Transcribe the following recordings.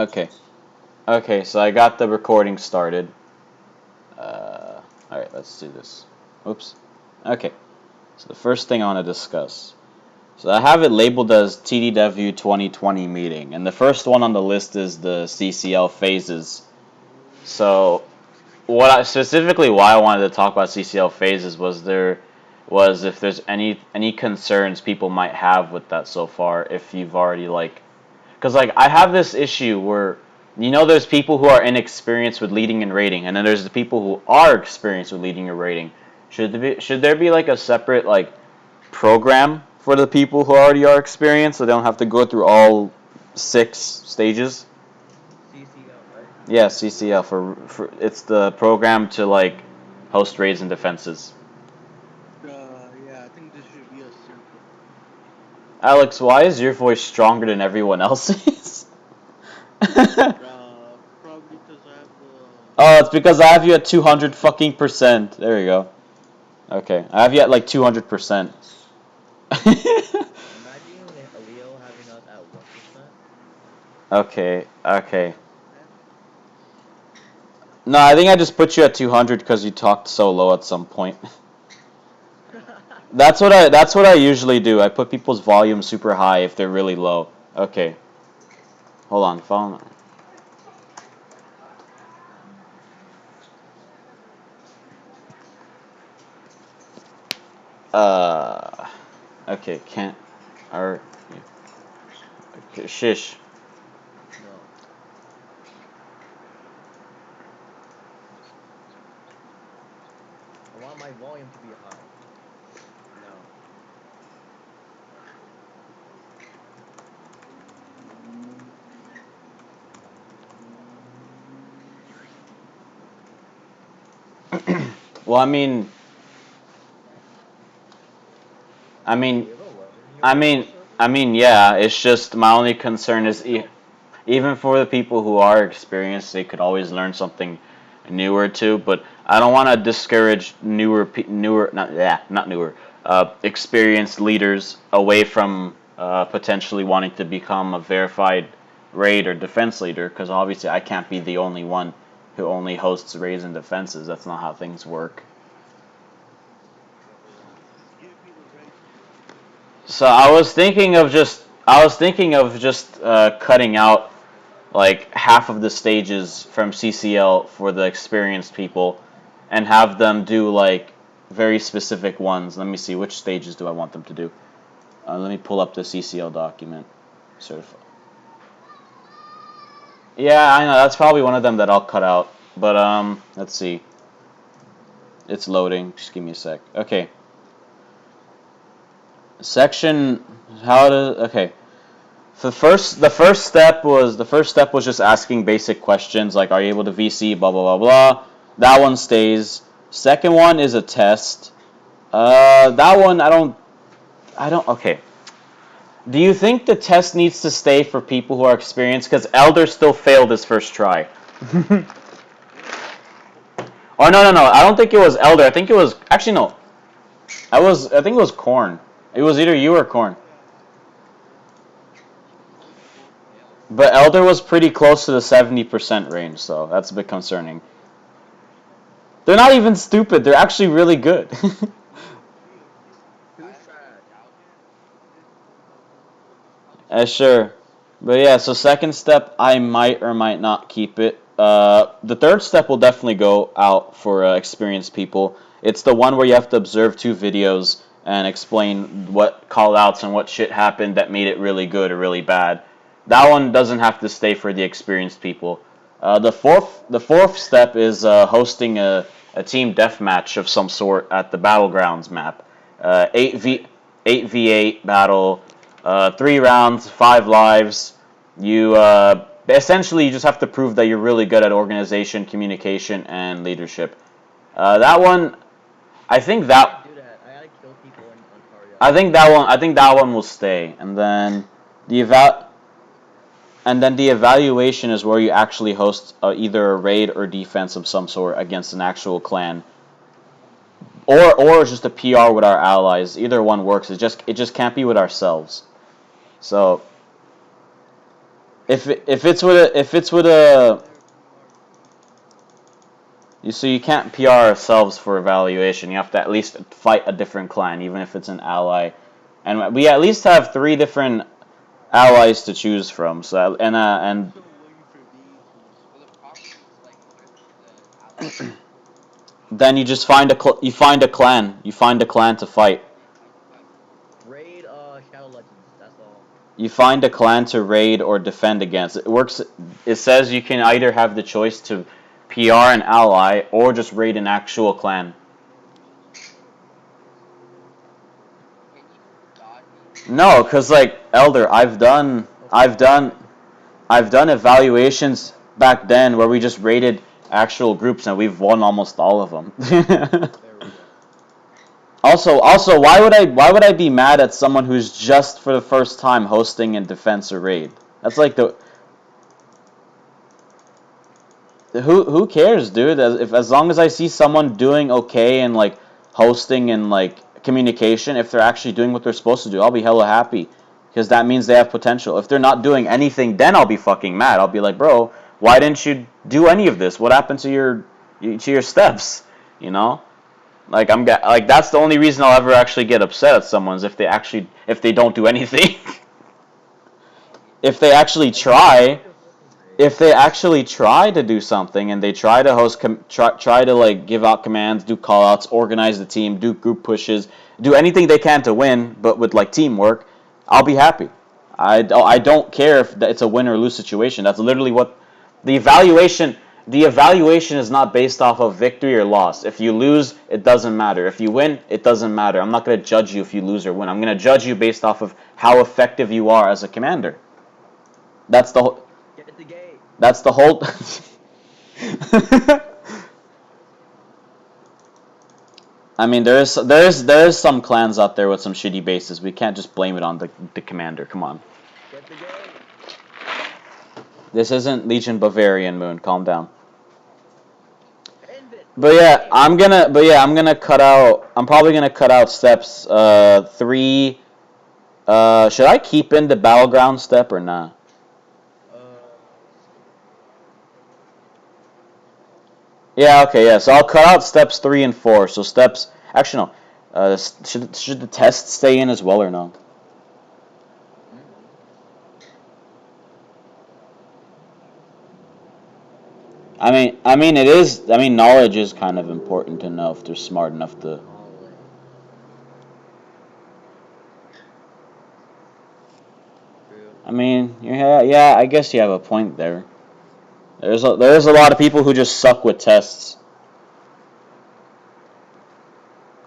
Okay. Okay, so I got the recording started. Alright, let's do this. Oops. Okay, so the first thing I want to discuss. So I have it labeled as TDW 2020 meeting, and the first one on the list is the CCL phases. So, specifically why I wanted to talk about CCL phases was if there's any concerns people might have with that so far, if you've already because I have this issue where there's people who are inexperienced with leading and rating, and then there's the people who are experienced with leading and rating. Should there be like a separate program for the people who already are experienced, so they don't have to go through all 6 stages? CCL, right? Yeah, CCL for it's the program to host raids and defenses. Yeah, I think this should be a circle. Alex, why is your voice stronger than everyone else's? Probably because I have the. Oh, it's because I have you at 200 fucking percent. There you go. Okay, I have you at 200%. Imagine Leo having us at 1%. Okay, okay. No, I think I just put you at 200 because you talked so low at some point. That's what I usually do. I put people's volume super high if they're really low. Okay. Hold on, phone. Uh okay, can't or okay, shish. No. I want my volume to be high. No. Well, I Do mean you have 11 I viewers on the mean server? I mean yeah, it's just my only concern is even for the people who are experienced, they could always learn something newer too. But I don't want to discourage newer, not newer, experienced leaders away from potentially wanting to become a verified raid or defense leader, because obviously I can't be the only one who only hosts raids and defenses. That's not how things work. So I was thinking of just cutting out half of the stages from CCL for the experienced people, and have them do very specific ones. Let me see, which stages do I want them to do. Let me pull up the CCL document. Certif- yeah, I know that's probably one of them that I'll cut out. But let's see. It's loading. Just give me a sec. Okay. Section. How to. Okay. The first step was just asking basic questions like, are you able to VC, blah blah blah blah. That one stays. Second one is a test. That one I don't. Okay. Do you think the test needs to stay for people who are experienced? Because Elder still failed his first try. Or no. I don't think it was Elder. I think it was actually no. I think it was Corn. It was either you or Corn. But Elder was pretty close to the 70% range, so that's a bit concerning. They're not even stupid. They're actually really good. Who's trash? Sure. But yeah, so second step, I might or might not keep it. The third step will definitely go out for experienced people. It's the one where you have to observe 2 videos and explain what callouts and what shit happened that made it really good or really bad. That one doesn't have to stay for the experienced people. The fourth step is hosting a team deathmatch of some sort at the battlegrounds map. 8v8 battle, 3 rounds, 5 lives. You essentially you just have to prove that you're really good at organization, communication, and leadership. That one, I think I can't that do that. I gotta kill people in Ontaria. I think that one will stay, the eval and then the evaluation is where you actually host either a raid or defense of some sort against an actual clan, or just a PR with our allies. Either one works. It just can't be with ourselves. So if it's with a so you can't PR ourselves for evaluation. You have to at least fight a different clan, even if it's an ally. And we at least have 3 different allies to choose from. So and So waiting for the tools. Well, the problem is like, what if the allies then you just find you find a clan. You find a clan to fight. raid clan to fight? Raid Shadow Legends, that's all. You find a clan to raid or defend against. It works. It says you can either have the choice to PR an ally or just raid an actual clan. Can you not be? No, cause like Elder, I've done evaluations back then where we just rated actual groups and we've won almost all of them. There we go. Also, why would I be mad at someone who's just for the first time hosting in defense or raid? That's like who cares, dude? As long as I see someone doing okay and like hosting and like communication, if they're actually doing what they're supposed to do, I'll be hella happy because that means they have potential. If they're not doing anything, then I'll be fucking mad. I'll be like, bro, why didn't you do any of this? What happened to your steps? You know? Like like that's the only reason I'll ever actually get upset at someone is if they don't do anything. If they actually try, if they actually try to do something and they try to host, try to like give out commands, do callouts, organize the team, do group pushes, do anything they can to win, but with like teamwork, I'll be happy. I don't care if it's a win or lose situation. That's literally what the evaluation. The evaluation is not based off of victory or loss. If you lose, it doesn't matter. If you win, it doesn't matter. I'm not going to judge you if you lose or win. I'm going to judge you based off of how effective you are as a commander. That's the whole. Get the gate. That's the whole. I mean, there is some clans out there with some shitty bases. We can't just blame it on the commander. Come on. Get the gate. This isn't Legion Bavarian Moon. Calm down. Invit. But yeah, I'm gonna cut out. I'm probably gonna cut out steps 3. Should I keep in the battleground step or not? Yeah, okay, yeah. So I'll cut out steps 3 and 4. So steps, actually no. Should the test stay in as well or no? I mean, it is. I mean, knowledge is kind of important to know if they're smart enough to. True. I mean, yeah. I guess you have a point there. There's a lot of people who just suck with tests.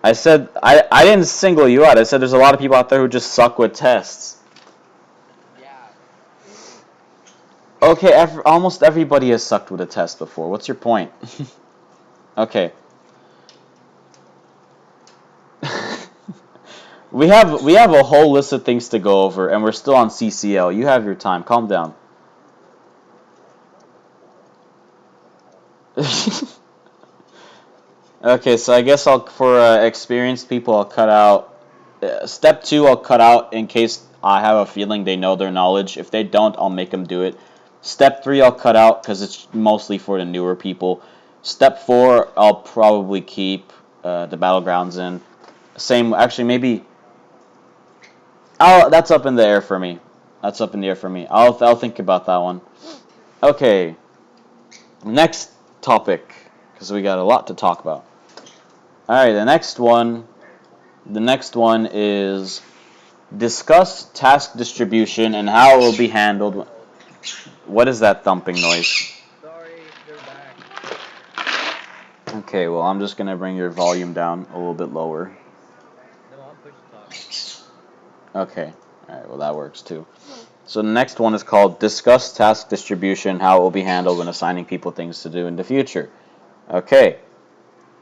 I didn't single you out. I said there's a lot of people out there who just suck with tests. Yeah. Okay, almost everybody has sucked with a test before. What's your point? Okay. We have a whole list of things to go over, and we're still on CCL. You have your time. Calm down. Okay, so I guess for experienced people, I'll cut out step 2. I'll cut out in case I have a feeling they know their knowledge. If they don't, I'll make them do it. Step 3, I'll cut out because it's mostly for the newer people. Step 4, I'll probably keep the battlegrounds in. Same, actually, maybe. That's up in the air for me. That's up in the air for me. I'll think about that one. Okay. Next topic, because we got a lot to talk about. All right, the next one is discuss task distribution and how it will be handled. What is that thumping noise? Sorry, they're back. Okay, well, I'm just going to bring your volume down a little bit lower. No, I'm push to talk. Okay. All right, well, that works too. So the next one is called discuss task distribution, how it will be handled when assigning people things to do in the future. Okay.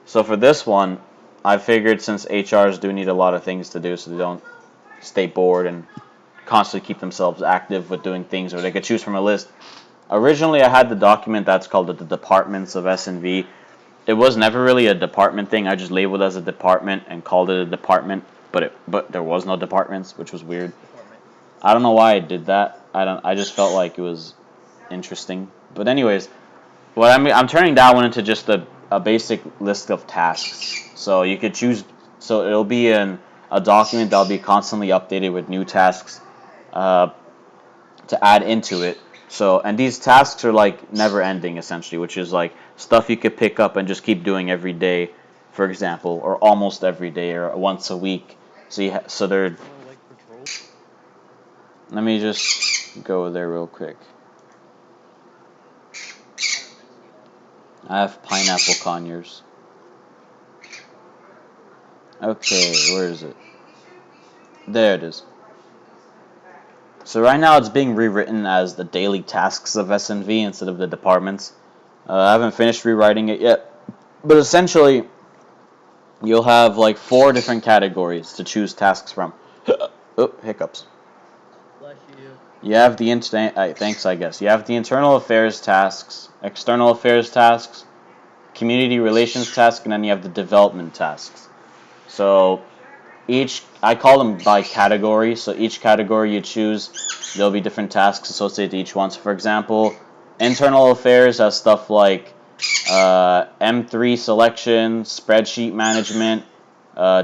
So for this one, I figured since HRs do need a lot of things to do so they don't stay bored and constantly keep themselves active with doing things, or they could choose from a list. Originally, I had the document that's called the departments of S&V. It was never really a department thing. I just labeled it as a department and called it a department, but there was no departments, which was weird. I don't know why I did that. I just felt like it was interesting. But anyways, what I'm turning that one into just a basic list of tasks. So you could choose. So it'll be a document that'll be constantly updated with new tasks uh, to add into it. So and these tasks are like never ending essentially, which is like stuff you could pick up and just keep doing every day, for example, or almost every day or once a week. So they're. Oh, like patrol. Let me just go there real quick. I don't miss y'all. I have pineapple conures. Okay, where is it? There it is. So right now it's being rewritten as the daily tasks of SNV instead of the departments. I haven't finished rewriting it yet, but essentially you'll have like 4 different categories to choose tasks from. Oh, hiccups. Bless you. You have the thanks, I guess. You have the internal affairs tasks, external affairs tasks, community relations tasks, and then you have the development tasks. So I call them by category. So each category you choose, there'll be different tasks associated to each one. So for example, internal affairs has stuff like M3 selection, spreadsheet management,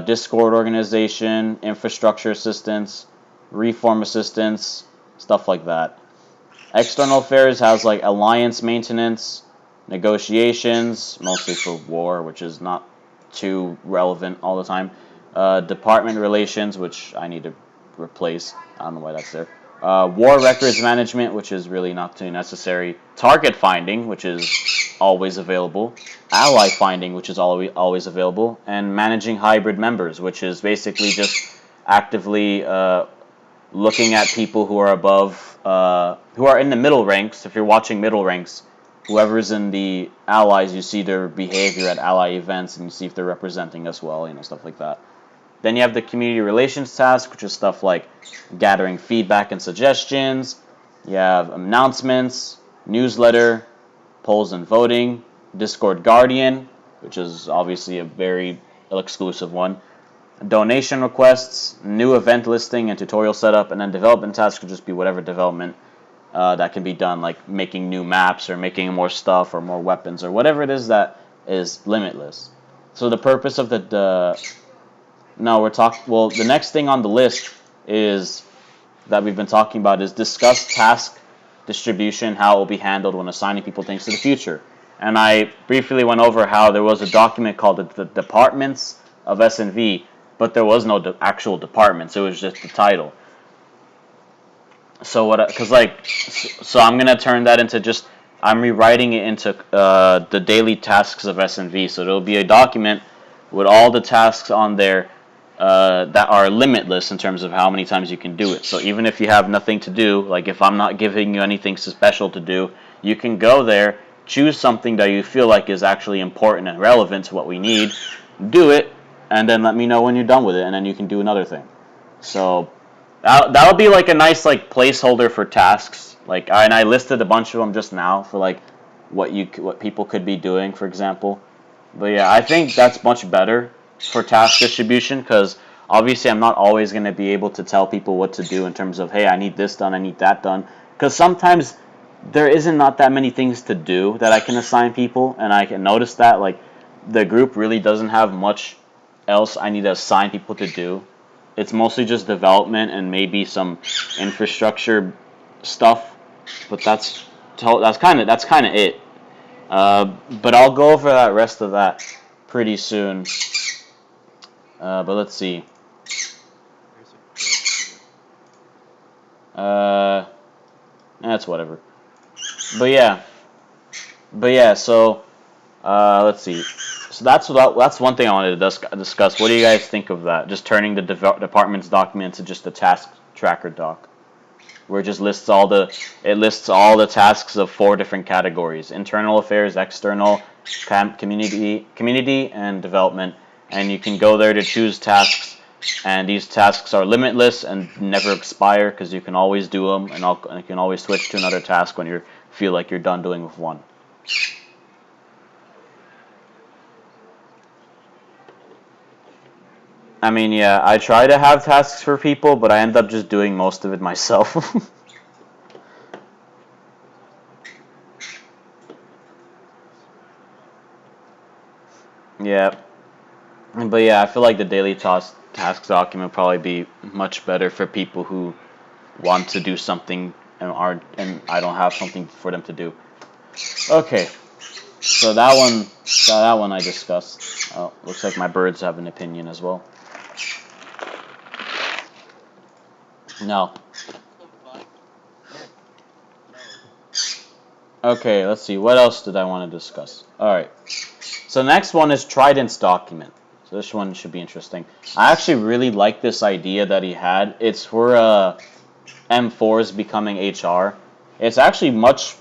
Discord organization, infrastructure assistance, reform assistance, stuff like that. External affairs has like alliance maintenance, negotiations, mostly for war, which is not too relevant all the time. Department relations, which I need to replace. I don't know why that's there. War records management, which is really not too necessary. Target finding, which is always available. Ally finding, which is always available. And managing hybrid members, which is basically just actively looking at people who are above, who are in the middle ranks. If you're watching middle ranks, whoever's in the allies, you see their behavior at ally events, and you see if they're representing us well, stuff like that. Then you have the community relations task, which is stuff like gathering feedback and suggestions. You have announcements, newsletter, polls and voting, Discord Guardian, which is obviously a very exclusive one, donation requests, new event listing and tutorial setup, and then development tasks could just be whatever development that can be done, like making new maps or making more stuff or more weapons or whatever it is that is limitless. So the purpose of the next thing on the list is that we've been talking about is discuss task distribution, how it will be handled when assigning people things to the future. And I briefly went over how there was a document called the Departments of S&V, but there was no actual departments. It was just the title. So so I'm gonna turn that into I'm rewriting it into the daily tasks of S&V. So there'll be a document with all the tasks on there that are limitless in terms of how many times you can do it. So even if you have nothing to do, like if I'm not giving you anything special to do, you can go there, choose something that you feel like is actually important and relevant to what we need, do it, and then let me know when you're done with it, and then you can do another thing. So that'll be like a nice like placeholder for tasks. And I listed a bunch of them just now for like what people could be doing, for example. But yeah, I think that's much better for task distribution because obviously I'm not always going to be able to tell people what to do in terms of, hey, I need this done, I need that done. Because sometimes there isn't not that many things to do that I can assign people, and I can notice that like the group really doesn't have much else I need to assign people to do. It's mostly just development and maybe some infrastructure stuff, but that's kind of it. But I'll go over that rest of that pretty soon. But let's see. There's a joke here. That's whatever. But yeah, So let's see. So that's one thing I wanted to discuss. What do you guys think of that? Just turning the department's document to just a task tracker doc, where it lists all the tasks of 4 different categories: internal affairs, external, community, and development. And you can go there to choose tasks, and these tasks are limitless and never expire because you can always do them, and you can always switch to another task when you feel like you're done doing with one. I mean, yeah, I try to have tasks for people, but I end up just doing most of it myself. Yeah. But yeah, I feel like the daily task document would probably be much better for people who want to do something and I don't have something for them to do. Okay. So that one I discussed. Oh, looks like my birds have an opinion as well. No. The fuck? Next. No. Okay, let's see. What else did I want to discuss? All right. So next one is Trident's document. So this one should be interesting. I actually really like this idea that he had. It's for M4s becoming HR. It's actually much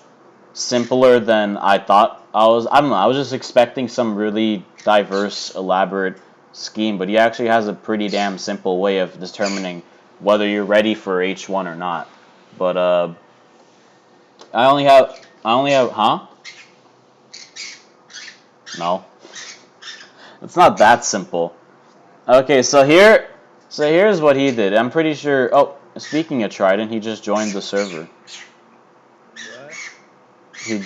simpler than I thought. I don't know. I was just expecting some really diverse, elaborate scheme, but he actually has a pretty damn simple way of determining whether you're ready for H1 or not. But I only have, huh? No, it's not that simple. Okay, so here's what he did. I'm pretty sure. Oh, speaking of Trident, he just joined the server. What? He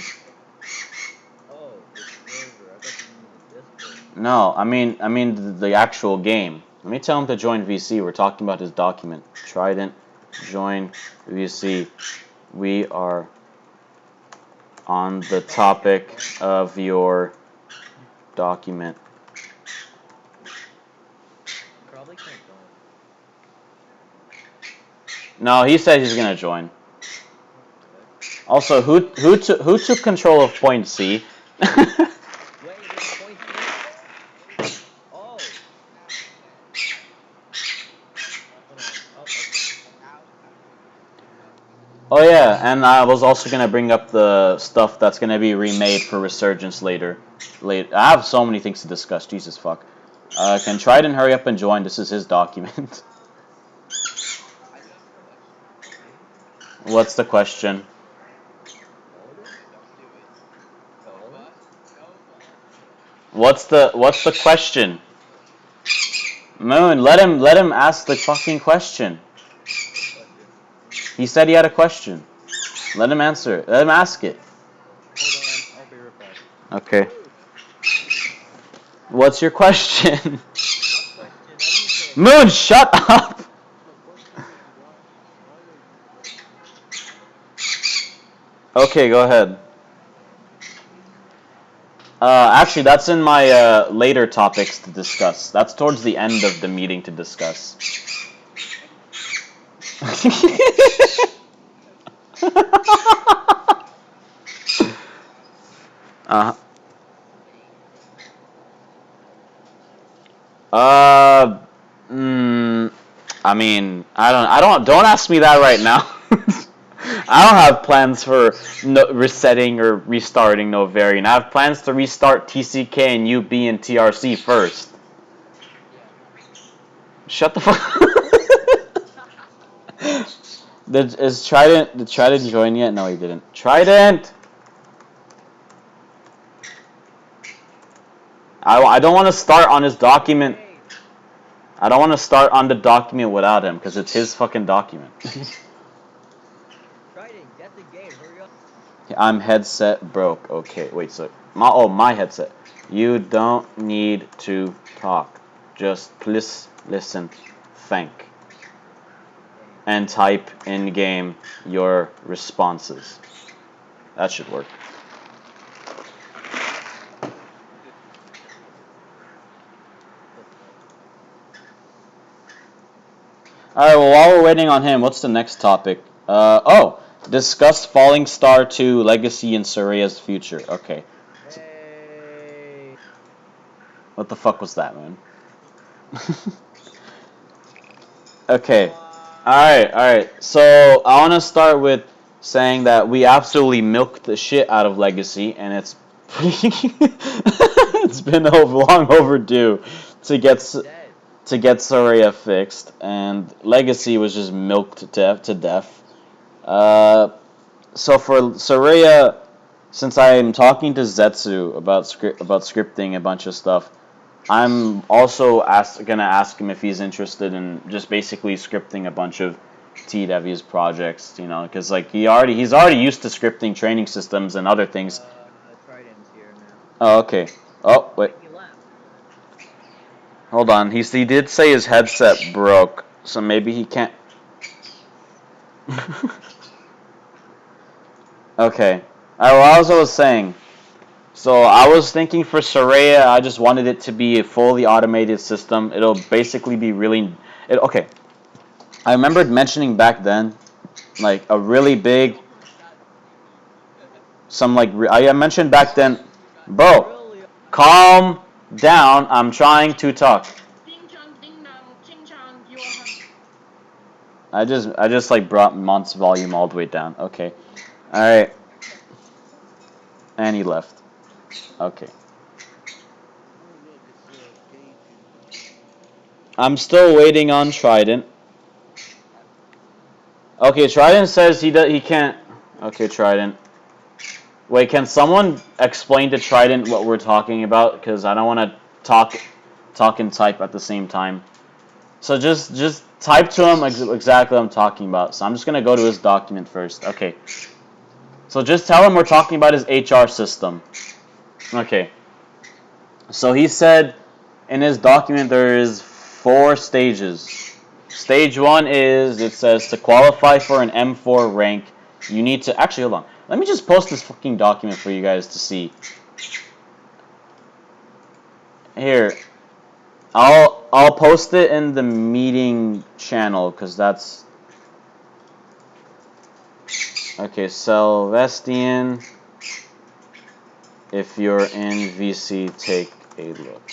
Oh, the server. I thought you mean the Discord. No, I mean the actual game. Let me tell him to join VC. We're talking about his document. Trident, join VC. We are on the topic of your document. You probably can't join. No, he said he's gonna join. Okay. Also, who took control of point C? Wait, there's a point C? Oh, Now we can. hold on. Oh, okay. Now I'm joining it. Now we can just Oh yeah, and I was also gonna bring up the stuff that's gonna be remade for Resurgence later. I have so many things to discuss. Jesus fuck. Can Trident hurry up and join? This is his document. I do have a question. What's the question? Called it? Don't do it. Call it? Nova. Nova. What's the question? Moon, let him ask the fucking question. What question? He said he had a question. Let him answer it. Let him ask it. Hold on, I'll be right back. Okay. What's your question? What question? I didn't say a Moon, question. shut up. The question is why are you joining? Okay, go ahead. Actually, that's in my later topics to discuss. That's towards the end of the meeting to discuss. uh, uh, mm, I mean, don't ask me that right now. I don't have plans for resetting or restarting Novarian. I have plans to restart TCK and UB and TRC first. Yeah. Shut the fuck. Did Trident join yet? No, he didn't. Trident. I don't want to start on his Get the document. game. I don't want to start on the document without him because it's his fucking document. Trident, get the game. Hurry up. I'm headset broke. Okay, wait. So my headset. You don't need to talk. Just please listen, think, Game. and type in game your responses. That should work. The fuck? All right. Well, while we're waiting on him, what's the next topic? Discuss Falling Star 2 Legacy and Soreya's future. Okay. Hey. What the fuck was that, man? Okay. What? All right. So I want to start with saying that we absolutely milked the shit out of Legacy, and it's it's been long overdue to get It's dead. Soreya fixed, and Legacy was just milked to death. Uh, so for Soreya, since I'm talking to Zetsu about scripting a bunch of stuff, I'm also gonna ask him if he's interested in just basically scripting a bunch of TDW's projects, because like he's already used to scripting training systems and other things. Trident's here now. Oh, okay. Oh, wait. Wait, he left. Hold on. He did say his headset broke, so maybe he can't. Okay. Well, as I was saying, so I was thinking for Soreya, I just wanted it to be a fully automated system. It'll basically be really. Okay. I remembered mentioning back then, like a really big, some like I mentioned back then, bro. Really? Calm down. I'm trying to talk. I just like brought Mont's volume all the way down. Okay. All right. And he left. Okay. Oh, look, it's stage 2. I'm still waiting on Trident. Okay, Trident says he can't. Okay, Trident. Wait, can someone explain to Trident what we're talking about? Because I don't want to talk and type at the same time. So just type to him exactly what I'm talking about. So I'm just gonna go to his document first. Okay. So just tell him we're talking about his HR system. Okay. So he said in his document there is 4 stages. Stage 1 is, it says, to qualify for an M4 rank, you need to, actually, hold on. Let me just post this fucking document for you guys to see. Here, I'll post it in the meeting channel, because that's, okay, Sylvestian, if you're in VC, take a look.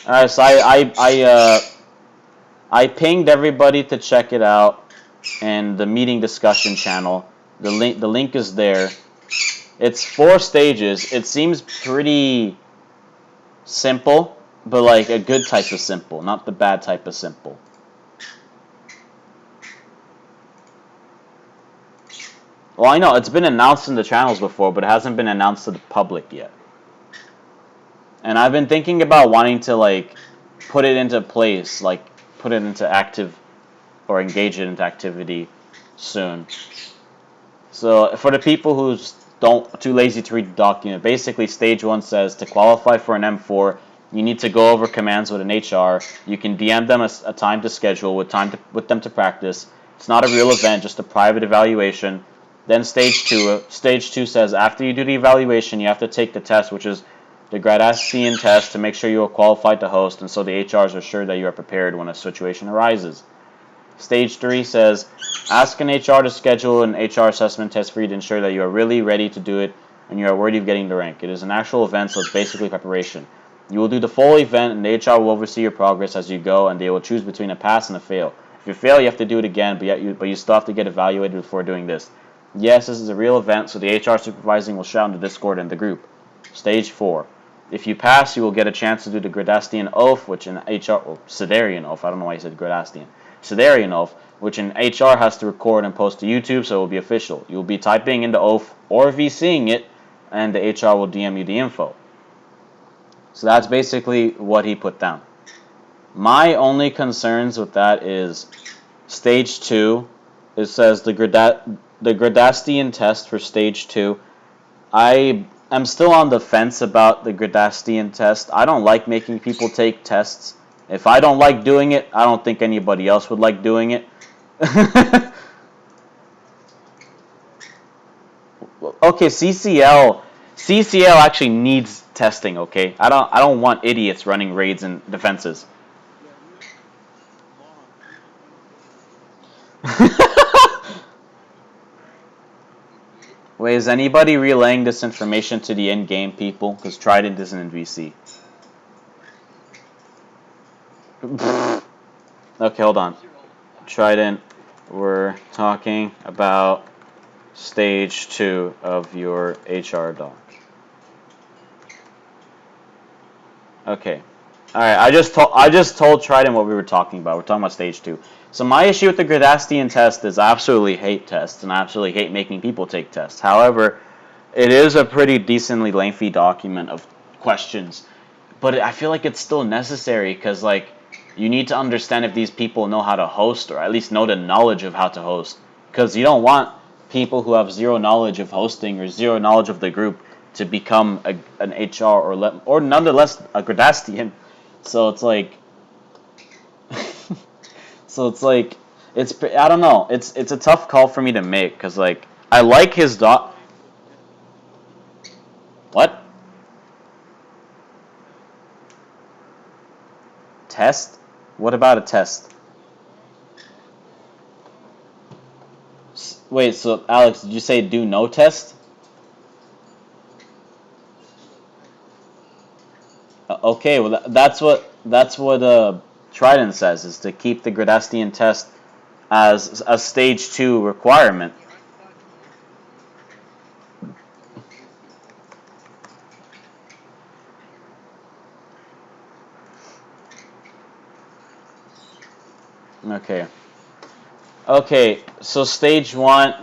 Alright, so I pinged everybody to check it out, and the meeting discussion channel. The link is there. It's 4 stages. It seems pretty simple, but like a good type of simple, not the bad type of simple. Well, I know it's been announced in the channels before, but it hasn't been announced to the public yet. And I've been thinking about wanting to like put it into place, like put it into active or engage it into activity soon. So for the people who don't too lazy to read the document, basically stage 1 says to qualify for an M4, you need to go over commands with an HR. You can DM them a time to schedule with them to practice. It's not a real event, just a private evaluation. Then stage 2. Stage 2 says after you do the evaluation, you have to take the test, which is the Gradastian test, to make sure you are qualified to host, and so the HRs are sure that you are prepared when a situation arises. Stage 3 says, ask an HR to schedule an HR assessment test for you to ensure that you are really ready to do it and you are worthy of getting the rank. It is an actual event, so it's basically preparation. You will do the full event, and the HR will oversee your progress as you go, and they will choose between a pass and a fail. If you fail, you have to do it again, but you still have to get evaluated before doing this. Yes, this is a real event, so the HR supervising will shout in the Discord and the group. Stage 4. If you pass, you will get a chance to do the Gradastian Oath, which in HR... Oh, Sidarian Oath. I don't know why I said Gradastian. Sidarian Oath, which in HR has to record and post to YouTube, so it will be official. You will be typing in the oath or VCing it, and the HR will DM you the info. So that's basically what he put down. My only concerns with that is stage 2. It says the Gradastian test for stage 2. I am still on the fence about the Gradastian test. I don't like making people take tests. If I don't like doing it, I don't think anybody else would like doing it. Okay, CCL actually needs testing, okay? I don't want idiots running raids and defenses. Yeah, Mom, you need to test CCL. Idiot. Wait, is anybody relaying this information to the in-game people? Because Trident isn't in VC. Okay, hold on. 0. Trident, we're talking about stage 2 of your HR doc. Okay. Alright, I just told Trident what we were talking about. We're talking about stage 2. So my issue with the Gradastian test is I absolutely hate tests, and I absolutely hate making people take tests. However, it is a pretty decently lengthy document of questions. But I feel like it's still necessary because, like, you need to understand if these people know how to host, or at least know the knowledge of how to host. Because you don't want people who have zero knowledge of hosting or zero knowledge of the group to become an HR or nonetheless a Gradastian. So it's like, so it's like, I don't know. It's a tough call for me to make because like I like his What dot. type of test do you want? What Test. test? What about a test? Wait, so Alex, did you say do no test? Do a test. Okay, well that's what Trident says is to keep the Gradastian test as a stage 2 requirement. Yeah, I thought he introduced that. He introduced the test as a stage 2 requirement. Okay. Okay, so stage 1,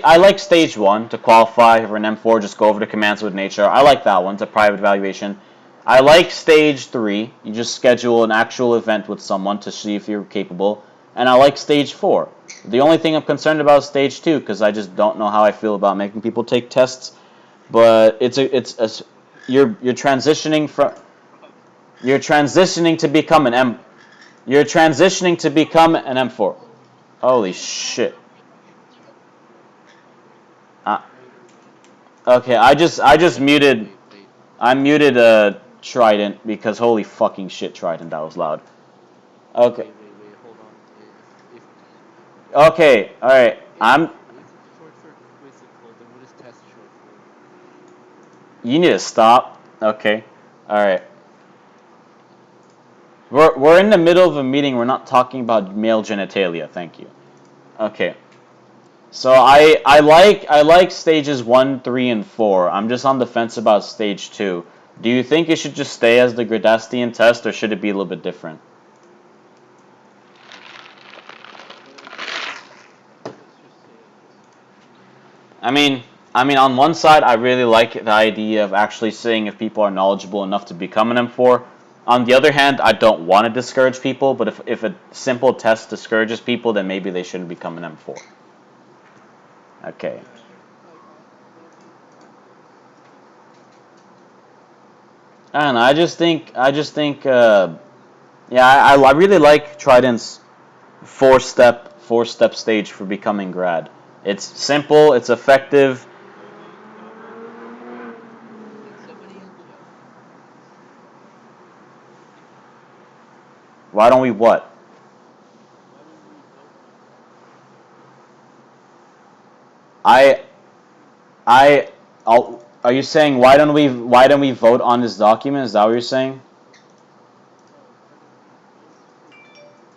I like stage 1 to qualify for an M4, just go over the commands with nature. I like that one, it's a private evaluation. I like stage 3, you just schedule an actual event with someone to see if you're capable. And I like stage 4. The only thing I'm concerned about is stage 2 because I just don't know how I feel about making people take tests. But you're transitioning from you're transitioning to become an M you're transitioning to become an M4. Holy shit. Uh, okay, I just muted. Wait. I muted Trident because holy fucking shit, Trident, that was loud. Okay. Wait. Hold on. If Okay. All right. if short for quizzical, then what is test short for? You need to stop. Okay. All right. We're in the middle of a meeting. We're not talking about male genitalia. Thank you. Okay. So I like stages 1, 3, and 4. I'm just on the fence about stage 2. Do you think it should just stay as the Gradastian test, or should it be a little bit different? Let's just say as this. I mean, on one side, I really like the idea of actually seeing if people are knowledgeable enough to become an M4. On the other hand, I don't want to discourage people, but if a simple test discourages people, then maybe they shouldn't become an M4. Okay. Like that makes sense. I don't know. Yeah, I really like Trident's four step stage for becoming grad. It's simple, it's effective. Can somebody else yell at me, please? Why don't we what? Why don't we vote on it? I I are you saying why don't we vote on this document? Is that what you're saying? No, why don't we vote to keep the test?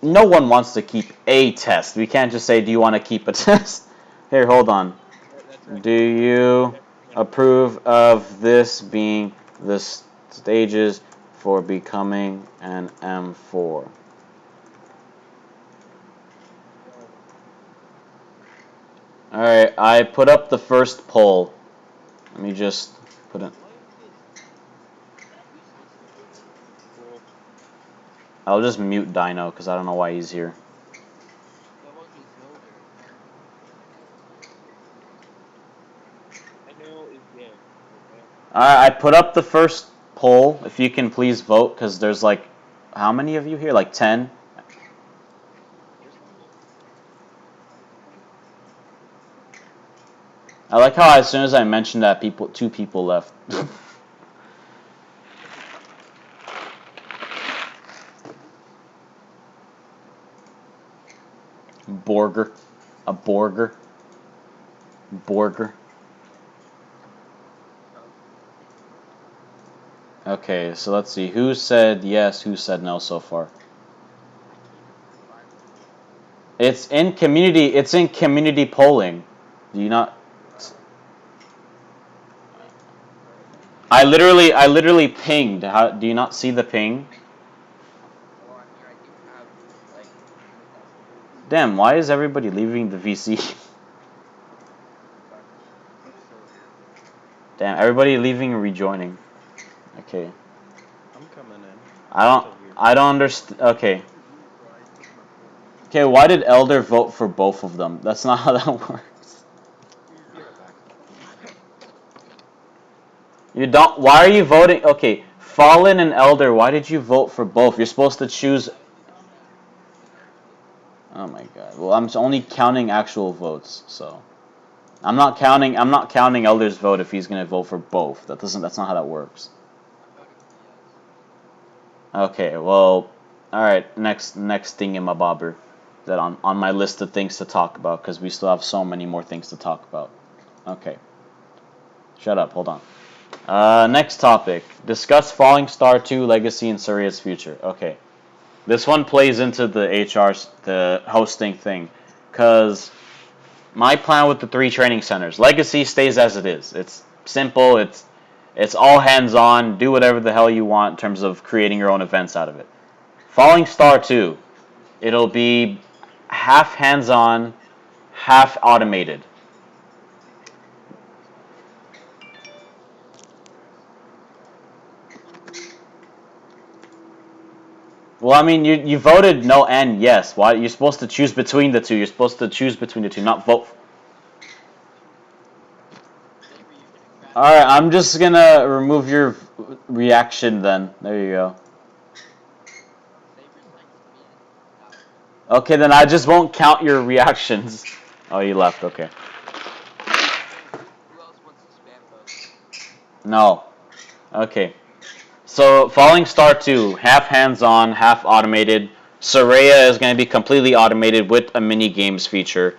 No one wants to keep a test. We can't just say, "Do you want to keep a test?" Here, hold on. That's Do actually true. you Never mind. approve of this being the stages for becoming an M4? No. All right, I put up the first poll. Let me just put it. Why is this useless poll? I'll just mute Dino because I don't know why he's here. How about Isildur? I know is there. Okay. I put up the first poll. If you can please vote, because there's like, how many of you here? Like 10? There's almost I like how as soon as I mentioned that, two people left. Borger. A Borger. Borger. Okay, so let's see. Who said yes, who said no so far? I can't even find the poll. It's in community polling. Do you not wait. I literally pinged. How do you not see the ping? Well, I mean, I do have like 10,000 votes. Damn, why is everybody leaving the VC? I'm still here. Damn, everybody leaving and rejoining. Okay. I'm coming in. I I'm don't still here. I don't understand. Okay. Good for you, bro. I took my poll. Okay, why did Elder vote for both of them? That's not how that works. Be right back. You don't. Why are you voting? Okay, Fallen and Elder. Why did you vote for both? You're supposed to choose. Oh my God. Well, I'm only counting actual votes, so I'm not counting. I'm not counting Elder's vote if he's gonna vote for both. That doesn't. That's not how that works. I'm voting for yes. Okay. Well. All right. Next thingamabobber that on my list of things to talk about because we still have so many more things to talk about. Okay. Shut up. Hold on. Next topic. Discuss Falling Star 2 Legacy and Soreya's future. Okay. This one plays into the hosting thing. Because my plan with the 3 training centers, Legacy stays as it is. It's simple. It's all hands on. Do whatever the hell you want in terms of creating your own events out of it. Falling Star 2, it'll be half hands on, half automated. Well, I mean, you voted no and yes. Why? You're supposed to choose between the two. You're supposed to choose between the two, not vote. Saber, you're getting bad All right, connection. I'm just gonna remove your reaction then. There you go. Saber's like spin out. Okay, then I just won't count your reactions. Oh, you left. Okay. Who else wants to spam vote? No. Okay. So, Falling Star 2, half hands-on, half automated. Soreya is going to be completely automated with a mini games feature.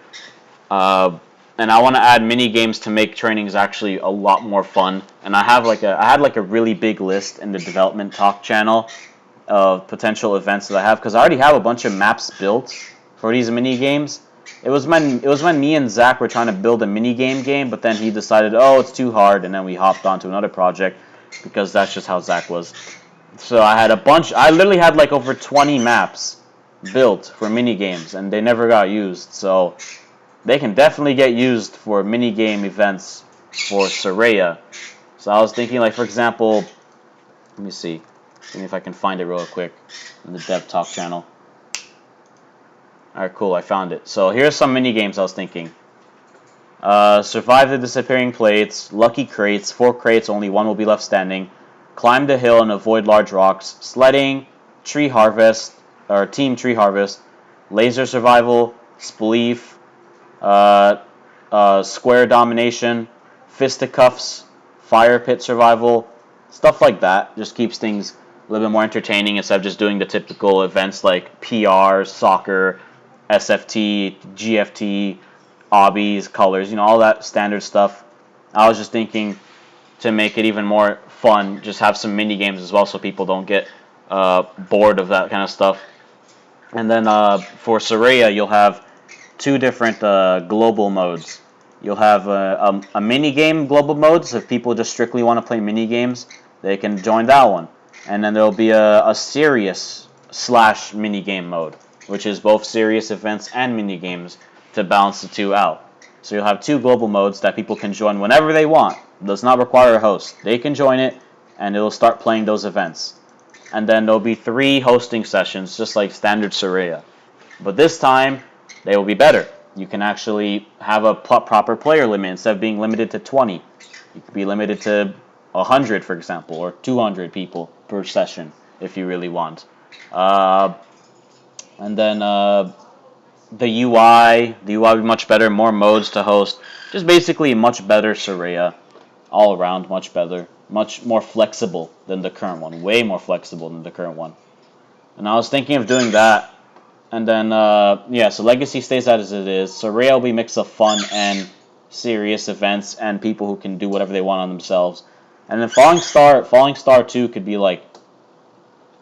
Uh, and I want to add mini games to make trainings actually a lot more fun. And I had like a really big list in the development talk channel of potential events that I have because I already have a bunch of maps built for these mini games. It was when me and Zach were trying to build a mini game, but then he decided, oh, it's too hard, and then we hopped on to another project because that's just how Zach was. So I had a bunch. I literally had like over 20 maps built for mini games, and they never got used. So they can definitely get used for mini game events for Soreya. So I was thinking, like for example, let me see. Let me if I can find it real quick in the Dev Talk channel. Alright, cool, I found it. So here's some mini games I was thinking. Survive the disappearing plates, lucky crates, 4 crates, only one will be left standing. Climb the hill and avoid large rocks. Sledding, tree harvest, or team tree harvest. Laser survival, spleef, uh, square domination, fisticuffs, fire pit survival, stuff like that. Just keeps things a little bit more entertaining instead of just doing the typical events like PR, soccer, SFT, GFT, obbies, colors, all that standard stuff. I was just thinking to make it even more fun, just have some mini games as well so people don't get bored of that kind of stuff. And then for Soreya, you'll have 2 different global modes. You'll have a mini game global mode, so if people just strictly want to play mini games, they can join that one. And then there'll be a serious slash mini game mode, which is both serious events and mini games to balance the two out. So you'll have 2 global modes that people can join whenever they want. It does not require a host. They can join it, and it'll start playing those events. And then there'll be 3 hosting sessions, just like standard Soreya. But this time, they will be better. You can actually have a proper player limit instead of being limited to 20. You could be limited to 100, for example, or 200 people per session if you really want. Uh, and then the UI will be much better, more modes to host. Just basically much better Soreya, all around much better, much more flexible than the current one, way more flexible than the current one. And I was thinking of doing that. And then, yeah, so Legacy stays as it is. Soreya will be a mix of fun and serious events and people who can do whatever they want on themselves. And then Falling Star 2 could be like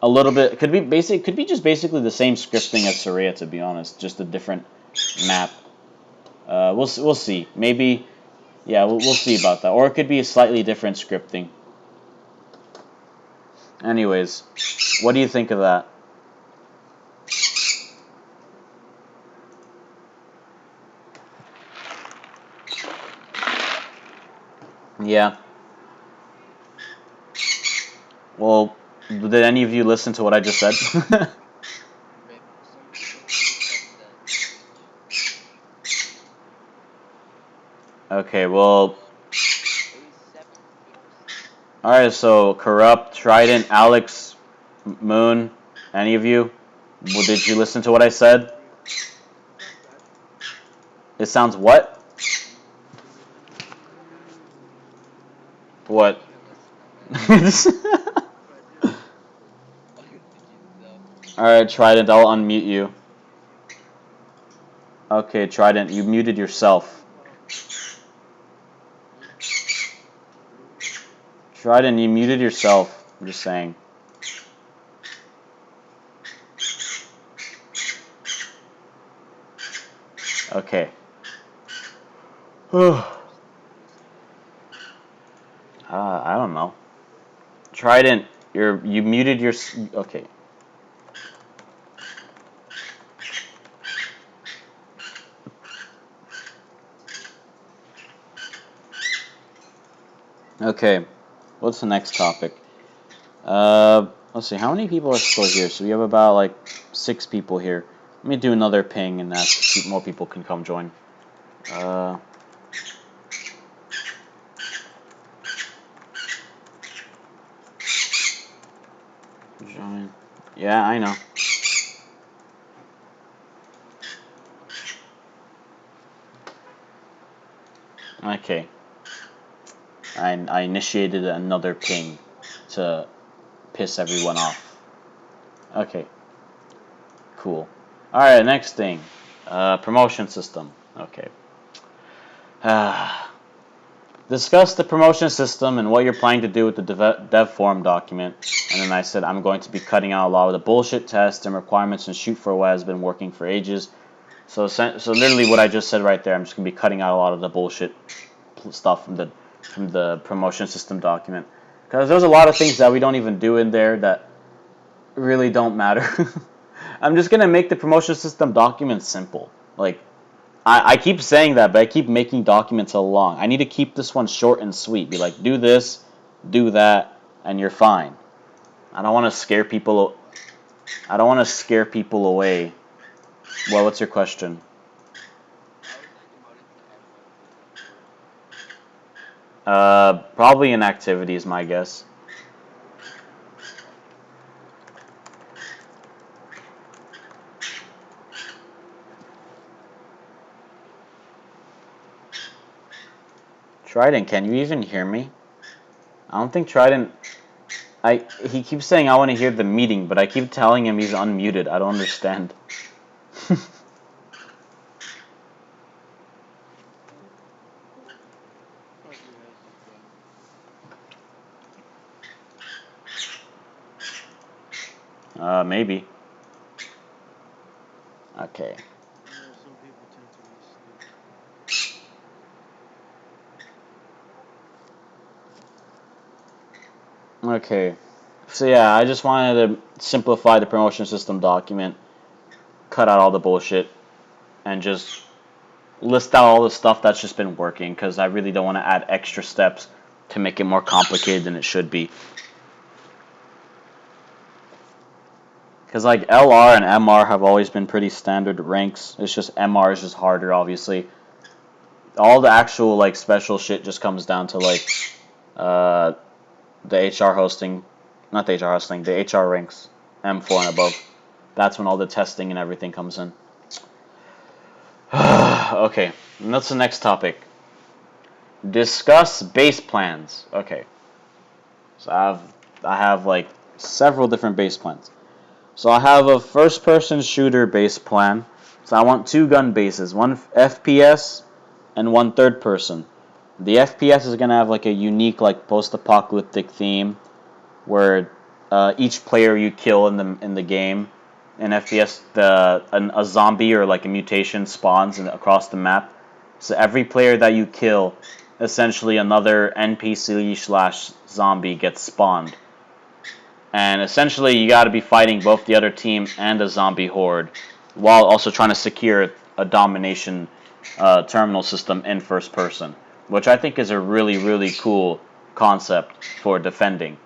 a little bit, could be just basically the same scripting as Soreya, to be honest, just a different map. We'll see. Maybe, yeah, we'll see about that. Or it could be a slightly different scripting. Anyways, what do you think of that? Yeah. Well, did any of you listen to what I just said? Rip. Somebody said the speech. Okay, well, 87 pings. Alright, so Corrupt, Trident, Alex, Moon, any of you? Did you listen to what I said? Yeah. It sounds bad. It sounds what? Bad. What? I didn't listen. I'm asking. But I did listen. Did you though? Alright, Trident, I'll unmute you. Okay, Trident, you muted yourself. Well, huh? Trident, you muted yourself. I'm just saying. Okay. Where's this guy? I don't know. Trident, you muted your. Okay. Okay. What's the next topic? Let's see. How many people are still here? So we have about like 6 people here. Let me do another ping and ask if more people can come join. Uh. Join. Yeah, I know. Okay. I initiated another ping to piss everyone off. Okay. Cool. Alright, next thing. Promotion system. Okay. Discuss the promotion system and what you're planning to do with the dev forum document. And then I said I'm going to be cutting out a lot of the bullshit tests and requirements and shoot for what has been working for ages. So literally what I just said right there, I'm just going to be cutting out a lot of the bullshit stuff from the promotion system document. Because there's a lot of things that we don't even do in there that really don't matter. I'm just going to make the promotion system document simple. Like, I keep saying that, but I keep making documents so long. I need to keep this one short and sweet. Be like, do this, do that, and you're fine. I don't want to scare people. I don't want to scare people away. Well, what's your question? How is that demoted to M1 for the dev forum? Probably in activities, my guess. Trident, can you even hear me? I don't think Trident. He keeps saying I want to hear the meeting, but I keep telling him he's unmuted. I don't understand. Probably has his gun. Maybe. Okay. You know, some people tend to be asleep. Okay. So yeah, I just wanted to simplify the promotion system document, cut out all the bullshit, and just list out all the stuff that's just been working because I really don't want to add extra steps to make it more complicated than it should be. Because like LR and MR have always been pretty standard ranks. It's just MR is just harder, obviously. All the actual like special shit just comes down to like uh, the HR hosting, not the HR hosting, the HR ranks, M4 and above. That's when all the testing and everything comes in. Okay, and that's the next topic. Discuss base plans. Okay, so I have like several different base plans. So I have a first-person shooter base plan. So I want 2 gun bases, one FPS and one third person. The FPS is gonna have like a unique like post-apocalyptic theme where each player you kill in the game in FPS a zombie or like a mutation spawns across the map. So every player that you kill, essentially another NPC slash zombie gets spawned. And essentially you got to be fighting both the other team and a zombie horde while also trying to secure a domination terminal system in first person, which I think is a really, really cool concept for defending.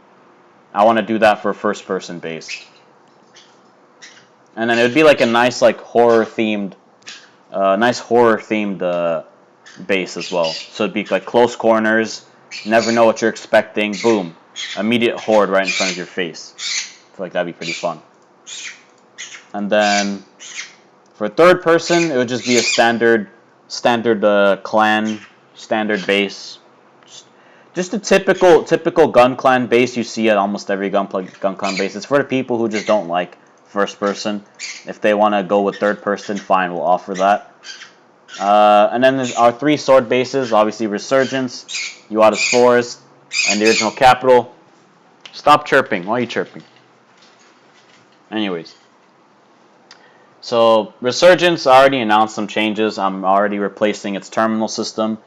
I want to do that for first person base. And then it would be like a nice like horror themed base as well. So it'd be like close corners, Never know what you're expecting. Boom. Immediate horde right in front of your face. I feel like that'd be pretty fun. And then for third person, it would just be a standard clan, standard base. Just a typical gun clan base you see at almost every gun clan base. It's for the people who just don't like first person. If they want to go with third person, fine, we'll offer that. And then there's our 3 sword bases, obviously Resurgence, Urs Forest, and the original capital. Stop chirping. Why are you chirping? Anyways. So Resurgence already announced some changes. I'm already replacing its terminal system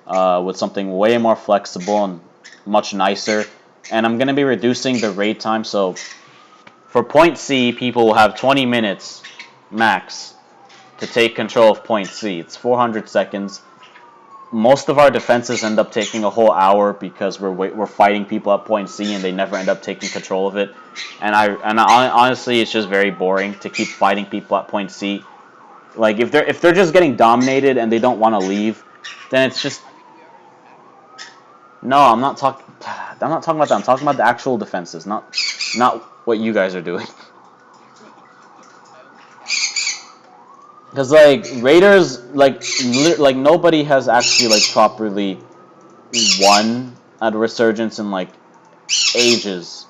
with something way more flexible and much nicer. And I'm going to be reducing the raid time. So for point C, people will have 20 minutes max to take control of point C. It's 400 seconds. Most of our defenses end up taking a whole hour because we're fighting people at point C and they never end up taking control of it. And honestly, it's just very boring to keep fighting people at point C. Like if they're just getting dominated and they don't want to leave, then it's just I mean, we already have it. no. I'm not talking. I'm not talking about that. I'm talking about the actual defenses, not what you guys are doing. I only counted the ones that are. Because like Raiders, like nobody has actually like properly won at Resurgence in like ages,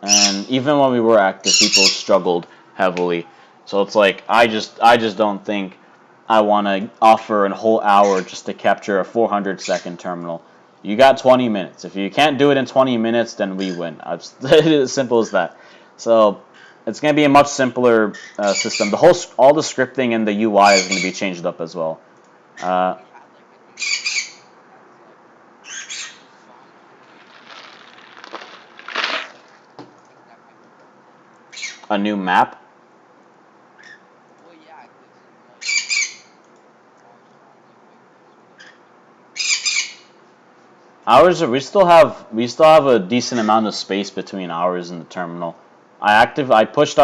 and even when we were active, people struggled heavily. So it's like I just don't think I want to offer a whole hour just to capture a 400-second terminal. You got 20 minutes. If you can't do it in 20 minutes, then we win. It's as simple as that. So it's going to be a much simpler system. All the scripting and the UI is going to be changed up as well. If Uh, we had like a new map that has like spawns for people I think that might be better. a new map. Well, yeah, because like our spawns are way closer than other bases. We still have a decent amount of space between ours and the terminal. I pushed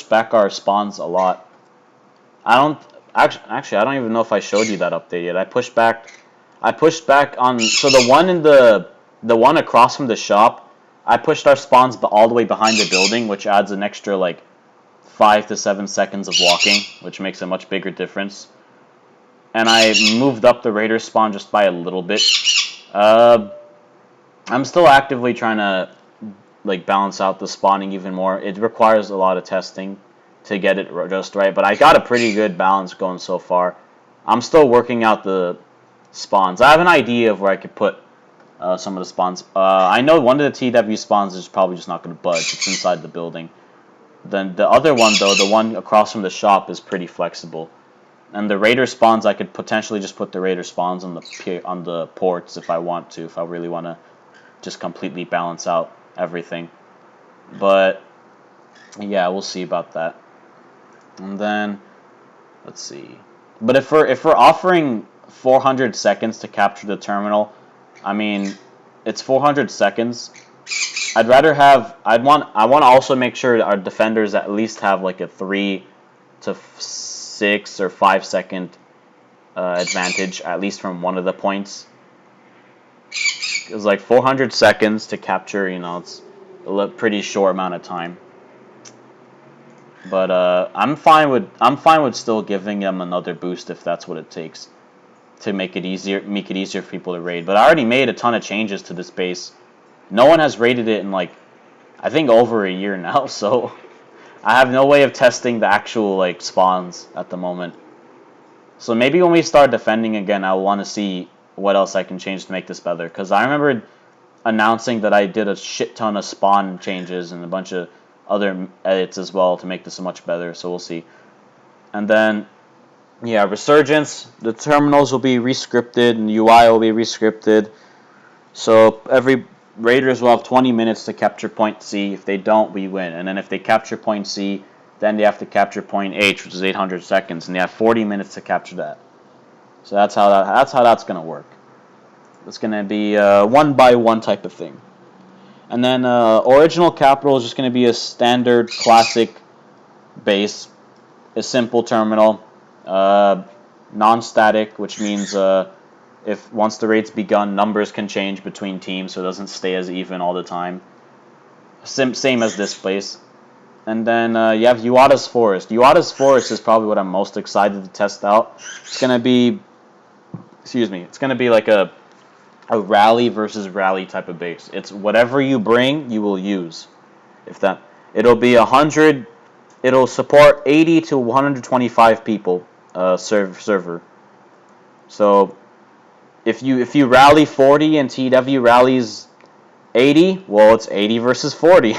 back our spawns a lot. I don't actually I don't even know if I showed you that update yet. I pushed back on so the one across from the shop. I pushed our spawns all the way behind the building, which adds an extra like 5 to 7 seconds of walking, which makes a much bigger difference. And I moved up the raider spawn just by a little bit. Uh, I'm still actively trying to like balance out the spawning even more. It requires a lot of testing to get it just right, but I got a pretty good balance going so far. I'm still working out the spawns. I have an idea of where I could put some of the spawns. I know one of the TW spawns is probably just not going to budge. It's inside the building. Then the other one, though, the one across from the shop, is pretty flexible. And the raider spawns, I could potentially just put the raider spawns on the ports if I want to, if I really want to just completely balance out everything. But yeah, we'll see about that. And then let's see. But if we're offering 400 seconds to capture the terminal, I mean, it's 400 seconds. I want to also make sure our defenders at least have like a 3 to 6 or 5 second advantage at least from one of the points. Because like 400 seconds to capture, it's a pretty short amount of time. But I'm fine with still giving them another boost if that's what it takes to make it easier for people to raid. But I already made a ton of changes to this base. No one has raided it in like I think over a year now, so I have no way of testing the actual like spawns at the moment. So maybe when we start defending again, I will want to see what else I can change to make this better. Because I remember announcing that I did a shit ton of spawn changes and a bunch of other edits as well to make this much better. So we'll see. And then, yeah, Resurgence. The terminals will be rescripted and UI will be rescripted. So every Raiders will have 20 minutes to capture point C. If they don't, we win. And then if they capture point C, then they have to capture point H, which is 800 seconds, and they have 40 minutes to capture that. So that's gonna work. It's gonna be a one by one type of thing. And then original capital is just gonna be a standard classic base, a simple terminal, non-static, which means If once the raid's begun, numbers can change between teams, so it doesn't stay as even all the time. Same as this place. And then you have Urs Forest. Urs Forest is probably what I'm most excited to test out. It's gonna be, it's gonna be like a rally versus rally type of base. It's whatever you bring, you will use. If that, it'll be 100. It'll support 80 to 125 people server. So if you rally 40 and TW rallies 80, well, it's 80 versus 40.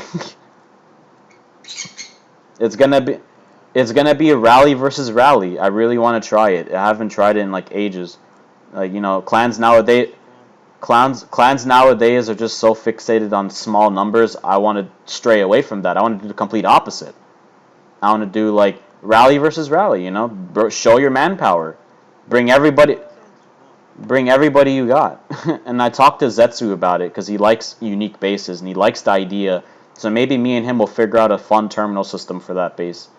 It's gonna be a rally versus rally. I really want to try it. I haven't tried it in like ages. Like, clans nowadays. Clans nowadays are just so fixated on small numbers. I want to stray away from that. I want to do the complete opposite. I want to do like rally versus rally. Show your manpower. Bring everybody. That sounds fun. Bring everybody you got. And I talked to Zetsu about it because he likes unique bases and he likes the idea. So maybe me and him will figure out a fun terminal system for that base.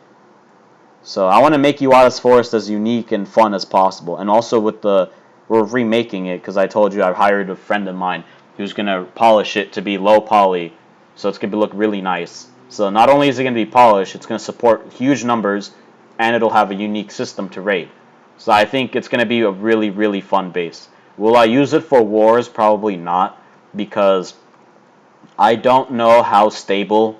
So I want to make Urs Forest as unique and fun as possible. And also we're remaking it because I told you I've hired a friend of mine who's going to polish it to be low poly. So it's going to look really nice. So not only is it going to be polished, it's going to support huge numbers and it'll have a unique system to raid. So I think it's going to be a really, really fun base. Will I use it for wars? Probably not, because I don't know how stable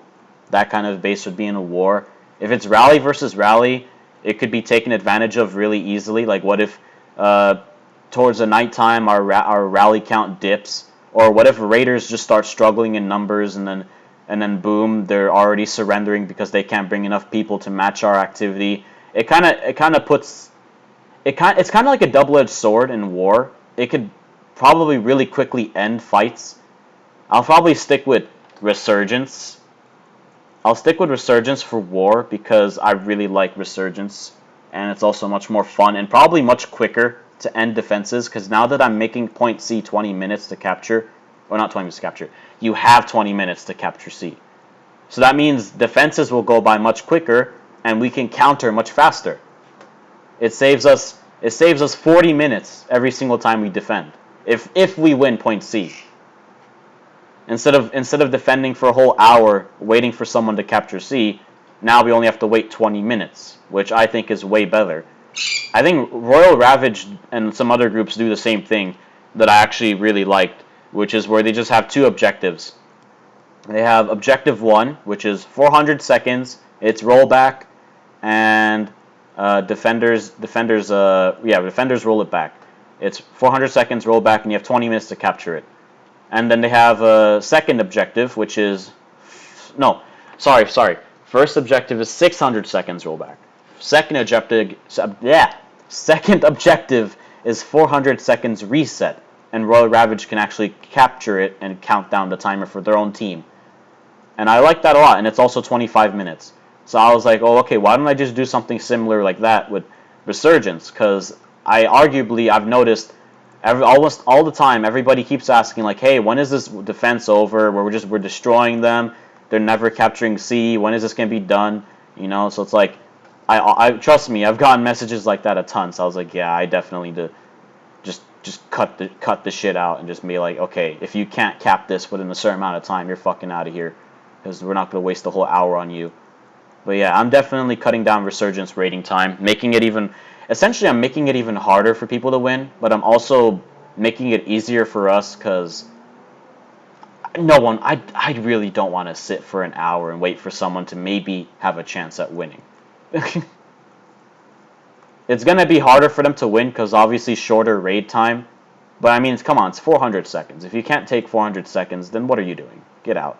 that kind of base would be in a war. If it's rally versus rally, it could be taken advantage of really easily. Like, what if towards the nighttime our rally count dips, or what if raiders just start struggling in numbers and then boom, they're already surrendering because they can't bring enough people to match our activity. It's kind of like a double-edged sword in war. It could probably really quickly end fights. I'll probably stick with Resurgence. I'll stick with Resurgence for war because I really like Resurgence, and it's also much more fun and probably much quicker to end defenses, because now that I'm making point C 20 minutes to capture, or not 20 minutes to capture, you have 20 minutes to capture C. So that means defenses will go by much quicker and we can counter much faster. It saves us 40 minutes every single time we defend. If we win point C. Instead of defending for a whole hour waiting for someone to capture C, now we only have to wait 20 minutes, which I think is way better. I think Royal Ravage and some other groups do the same thing that I actually really liked, which is where they just have two objectives. They have objective 1, which is 400 seconds, it's rollback, and defenders roll it back. It's 400 seconds rollback, and you have 20 minutes to capture it. And then they have a second objective, which is First objective is 600 seconds rollback. Second objective is 400 seconds reset, and Royal Ravage can actually capture it and count down the timer for their own team. And I like that a lot, and it's also 25 minutes. So I was like, oh, okay, why don't I just do something similar like that with Resurgence? Because I've noticed almost all the time, everybody keeps asking, like, hey, when is this defense over? Where we're destroying them. They're never capturing C. When is this going to be done? So it's like, I trust me, I've gotten messages like that a ton. So I was like, yeah, I definitely need to just cut the shit out and just be like, okay, if you can't cap this within a certain amount of time, you're fucking out of here, because we're not going to waste the whole hour on you. But yeah, I'm definitely cutting down Resurgence rating time, essentially I'm making it even harder for people to win, but I'm also making it easier for us, because I really don't want to sit for an hour and wait for someone to maybe have a chance at winning. It's going to be harder for them to win because obviously shorter raid time, but I mean, come on, it's 400 seconds. If you can't take 400 seconds, then what are you doing? Get out.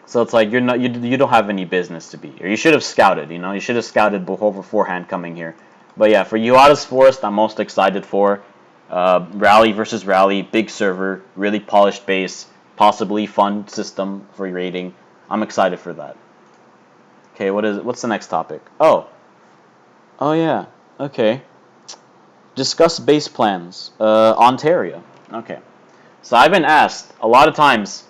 So it's like you don't have any business to be here. You should have scouted, You should have scouted beforehand coming here. But yeah, for Urs Forest, I'm most excited for. Rally versus rally, big server, really polished base, possibly fun system for raiding. I'm excited for that. Okay, what's the next topic? Oh yeah, okay. Discuss base plans. Ontario. Okay. So I've been asked a lot of times,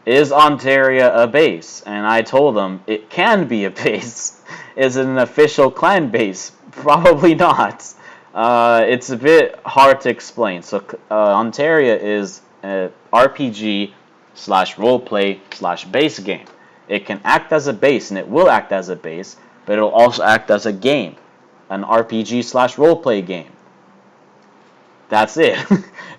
is Ontario a base? And I told them it can be a base. Is it an official clan base? Probably not. It's a bit hard to explain. So, Ontaria is a RPG slash roleplay slash base game. It can act as a base, and it will act as a base, but it'll also act as a game, an RPG slash roleplay game. That's it.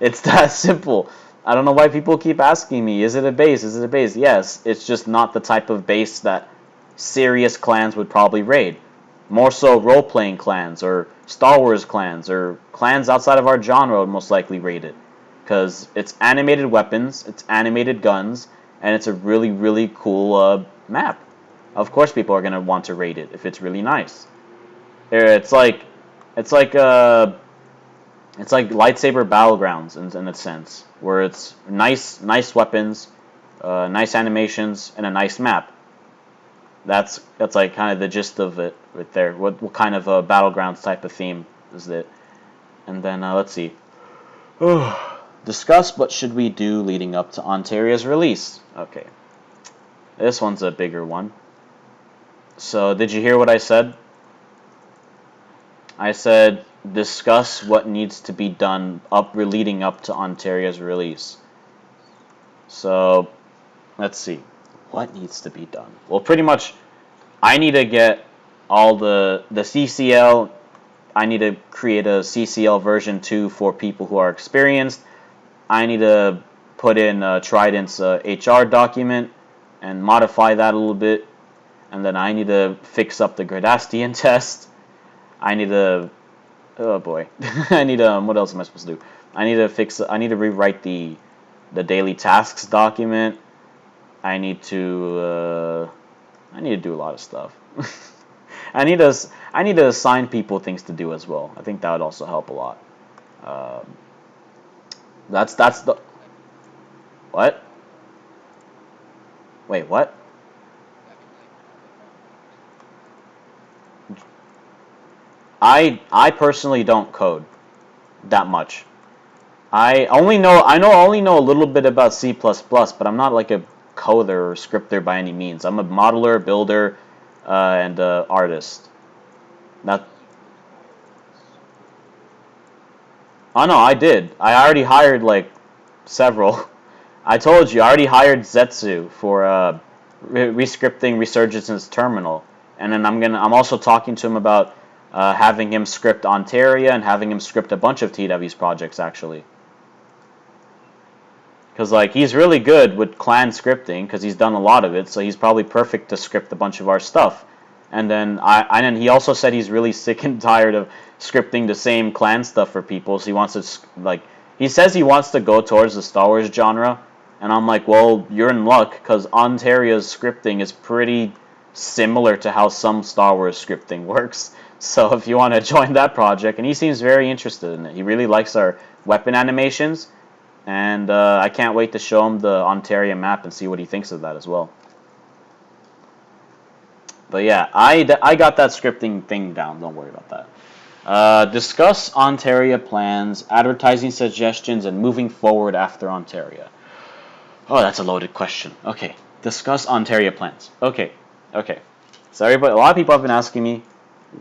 It's that simple. I don't know why people keep asking me, is it a base? Is it a base? Yes, it's just not the type of base that serious clans would probably raid. More so role-playing clans or Star Wars clans or clans outside of our genre would most likely raid it. Because it's animated weapons, it's animated guns, and it's a really, really cool map. Of course people are going to want to raid it if it's really nice. It's like, it's like, uh, it's like lightsaber battlegrounds in a sense, where it's nice weapons, nice animations, and a nice map. That's like kind of the gist of it right there. What kind of a battlegrounds type of theme is it? And then let's see. Discuss what should we do leading up to Ontario's release. Okay, this one's a bigger one. So did you hear what I said? I said discuss what needs to be done leading up to Ontario's release. So let's see. What needs to be done? Well, pretty much I need to get all the CCL. I need to create a CCL version 2 for people who are experienced. I need to put in Trident's HR document and modify that a little bit. And then I need to fix up the Gradastian test. I need to, oh boy, I need what else am I supposed to do? I need to rewrite the daily tasks document. I need to do a lot of stuff. I need to assign people things to do as well. I think that would also help a lot. Um, that's the what? Wait, what? I personally don't code that much. I only know a little bit about C++, but I'm not like a coder or scripter by any means. I'm a modeler, builder, and artist. Not. Oh no, I did. I already hired like several. I told you, I already hired Zetsu for rescripting Resurgence's terminal, and then I'm also talking to him about having him script Ontaria and having him script a bunch of TW's projects actually. Because like he's really good with clan scripting because he's done a lot of it, so he's probably perfect to script a bunch of our stuff. And then he also said he's really sick and tired of scripting the same clan stuff for people. So he wants to like he says he wants to go towards the Star Wars genre, and I'm like, well, you're in luck because Ontario's scripting is pretty similar to how some Star Wars scripting works. So if you want to join that project, and he seems very interested in it, he really likes our weapon animations, and I can't wait to show him the Ontario map and see what he thinks of that as well. But yeah, I got that scripting thing down. Don't worry about that. Discuss Ontario plans, advertising suggestions, and moving forward after Ontario. Oh, that's a loaded question. Okay, discuss Ontario plans. Okay. So a lot of people have been asking me,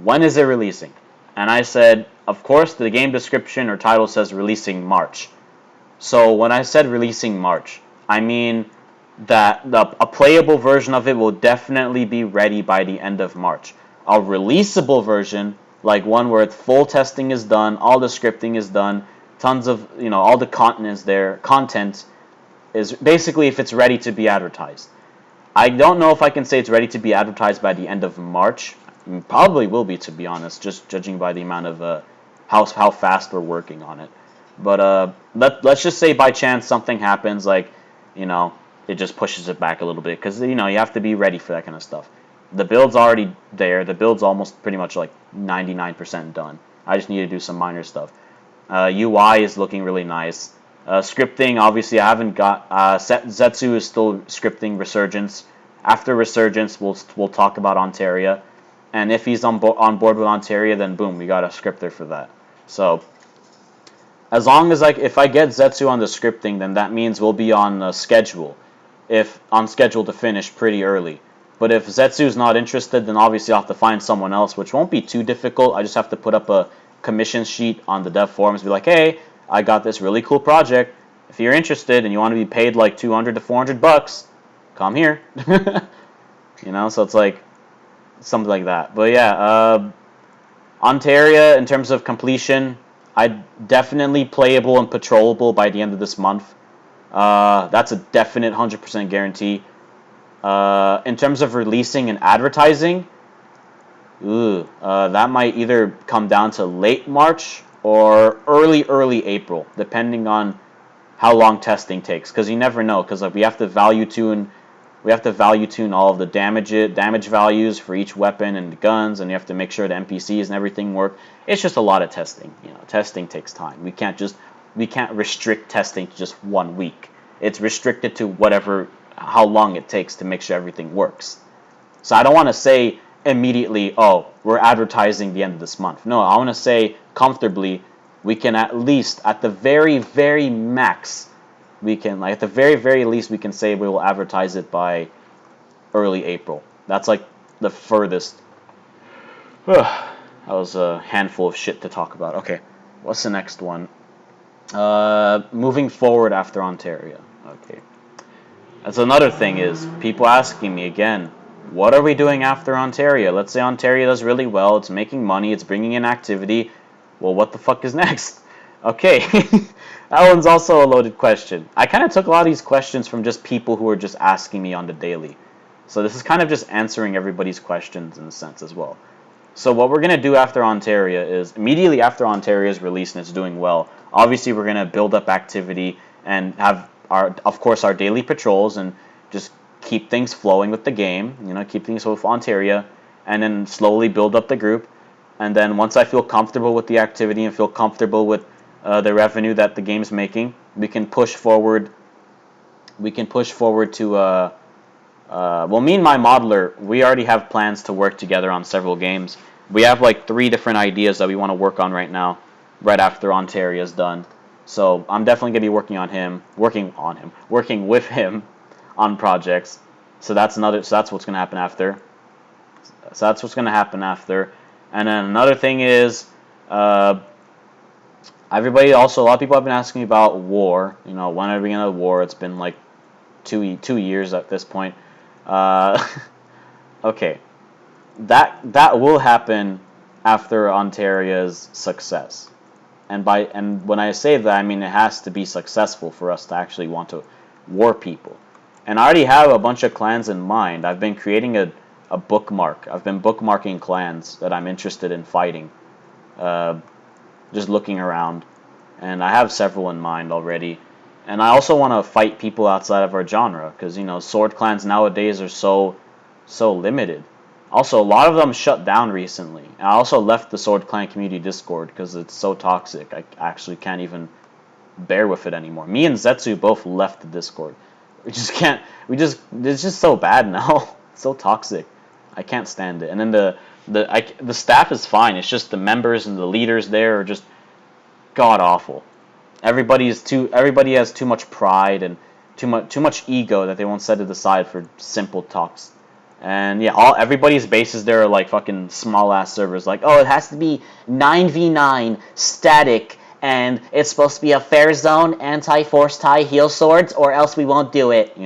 when is it releasing? And I said, of course, the game description or title says releasing March. So when I said releasing March, I mean that a playable version of it will definitely be ready by the end of March. A releasable version, like one where full testing is done, all the scripting is done, tons of, all the content is basically if it's ready to be advertised. I don't know if I can say it's ready to be advertised by the end of March. Probably will be, to be honest, just judging by the amount of how fast we're working on it. But let's just say by chance something happens, like, it just pushes it back a little bit because you have to be ready for that kind of stuff. The build's already there. The build's almost pretty much like 99% done. I just need to do some minor stuff. UI is looking really nice. Scripting, obviously, I haven't got. Zetsu is still scripting Resurgence. After Resurgence, we'll talk about Ontaria, and if he's on board with Ontaria, then boom, we got a scripter for that. So as long as if I get Zetsu on the scripting, then that means we'll be on schedule. If on schedule to finish pretty early. But if Zetsu's not interested, then obviously I'll have to find someone else, which won't be too difficult. I just have to put up a commission sheet on the dev forums, be like, hey, I got this really cool project. If you're interested and you want to be paid like $200 to $400, come here. So it's like something like that. But yeah, Ontaria, in terms of completion, I definitely playable and patrollable by the end of this month. That's a definite 100% guarantee. In terms of releasing and advertising, that might either come down to late March or early April, depending on how long testing takes. Because you never know. Because we have to value tune all of the damage values for each weapon and the guns, and you have to make sure the NPCs and everything work. It's just a lot of testing. Testing takes time. We can't restrict testing to just 1 week. It's restricted to how long it takes to make sure everything works. So I don't want to say immediately, oh, we're advertising the end of this month. No, I want to say comfortably, we can at least, at the very, very max, at the very, very least, we can say we will advertise it by early April. That's like the furthest. That was a handful of shit to talk about. Okay, what's the next one? Moving forward after Ontario. Okay. That's another thing is people asking me again, what are we doing after Ontario? Let's say Ontario does really well, it's making money, it's bringing in activity. Well, what the fuck is next? Okay, that one's also a loaded question. I kind of took a lot of these questions from just people who are just asking me on the daily. So this is kind of just answering everybody's questions in a sense as well. So what we're going to do after Ontario is, immediately after Ontario is released and it's doing well, obviously we're going to build up activity and have, of course, our daily patrols and just keep things flowing with the game, keep things with Ontario, and then slowly build up the group. And then once I feel comfortable with the activity and feel comfortable with the revenue that the game's making, we can push forward. We can push forward to me and my modeler, we already have plans to work together on several games. We have like 3 different ideas that we want to work on right now, right after Ontario's done. So I'm definitely gonna be working with him on projects. So that's what's gonna happen after. And then another thing is, a lot of people have been asking me about war. When are we gonna war? It's been like 2 years at this point. Okay, that will happen after Ontario's success. And when I say that, I mean it has to be successful for us to actually want to war people. And I already have a bunch of clans in mind. I've been creating a bookmark. I've been bookmarking clans that I'm interested in fighting. Just looking around. And I have several in mind already. And I also want to fight people outside of our genre. Because, sword clans nowadays are so limited. Also, a lot of them shut down recently. I also left the Sword Clan community Discord because it's so toxic. I actually can't even bear with it anymore. Me and Zetsu both left the Discord. We just can't. It's just so bad now. It's so toxic. I can't stand it. And then the staff is fine. It's just the members and the leaders there are just god awful. Everybody has too much pride and too much ego that they won't set it aside for simple talks. And yeah, everybody's bases there are like fucking small ass servers. Like, oh, it has to be 9v9 static, and it's supposed to be a fair zone, anti-force tie, heal swords, or else we won't do it.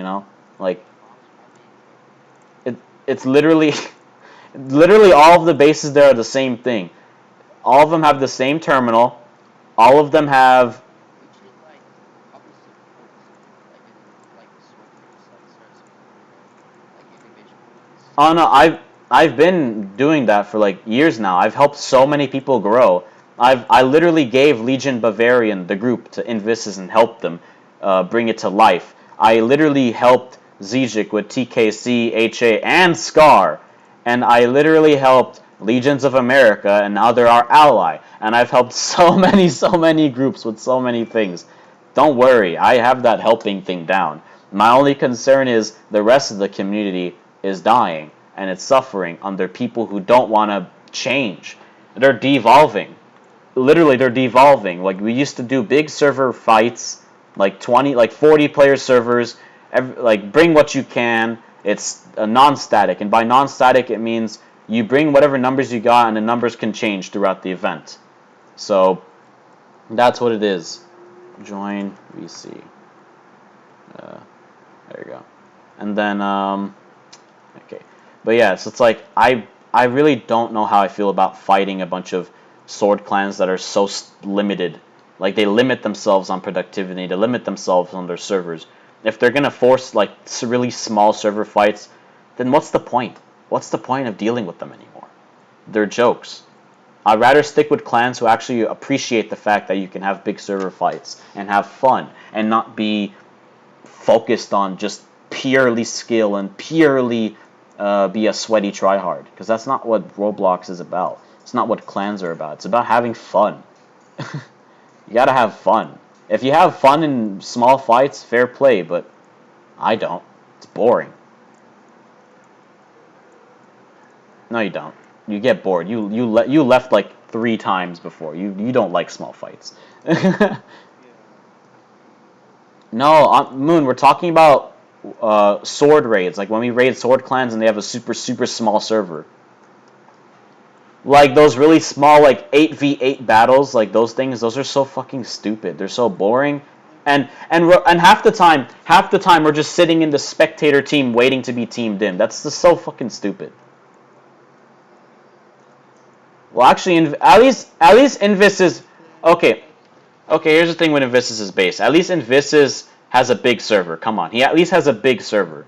Like it's literally all of the bases there are the same thing. All of them have the same terminal. All of them have. We treat like opposite points, like in like sword groups, like start speaking with them, like individual ones. Oh no, I've been doing that for like years now. I've helped so many people grow. I literally gave Legion Bavarian the group to Invisis and helped them bring it to life. I literally helped Zijik with TKC, HA, and Scar, and I literally helped Legions of America, and now they're our ally. And I've helped so many groups with so many things. Don't worry, I have that helping thing down. My only concern is the rest of the community is dying and it's suffering under people who don't want to change. They're devolving. Literally, they're devolving. Like, we used to do big server fights, like 40 player servers, bring what you can. It's a non-static, and by non-static it means you bring whatever numbers you got and the numbers can change throughout the event. So that's what it is. Join VC. There you go. And then okay, but yeah, so it's like I really don't know how I feel about fighting a bunch of sword clans that are so limited. Like they limit themselves on productivity, they limit themselves on their servers. If they're gonna force like really small server fights, then what's the point? What's the point of dealing with them anymore? They're jokes. I'd rather stick with clans who actually appreciate the fact that you can have big server fights and have fun and not be focused on just purely skill and purely be a sweaty tryhard, because that's not what Roblox is about. It's not what clans are about. It's about having fun. You gotta have fun. If you have fun in small fights, fair play, but I don't. It's boring. No, you don't. You get bored. You left like 3 times before. You don't like small fights. Yeah. No, Moon, we're talking about sword raids. Like when we raid sword clans and they have a super small server. Like those really small like 8v8 battles, like those things, those are so fucking stupid. They're so boring. And half the time we're just sitting in the spectator team waiting to be teamed in. That's just so fucking stupid. Well, actually, at least Invis is okay. Okay, here's the thing with Invis' base. At least Invis has a big server. Come on, he at least has a big server.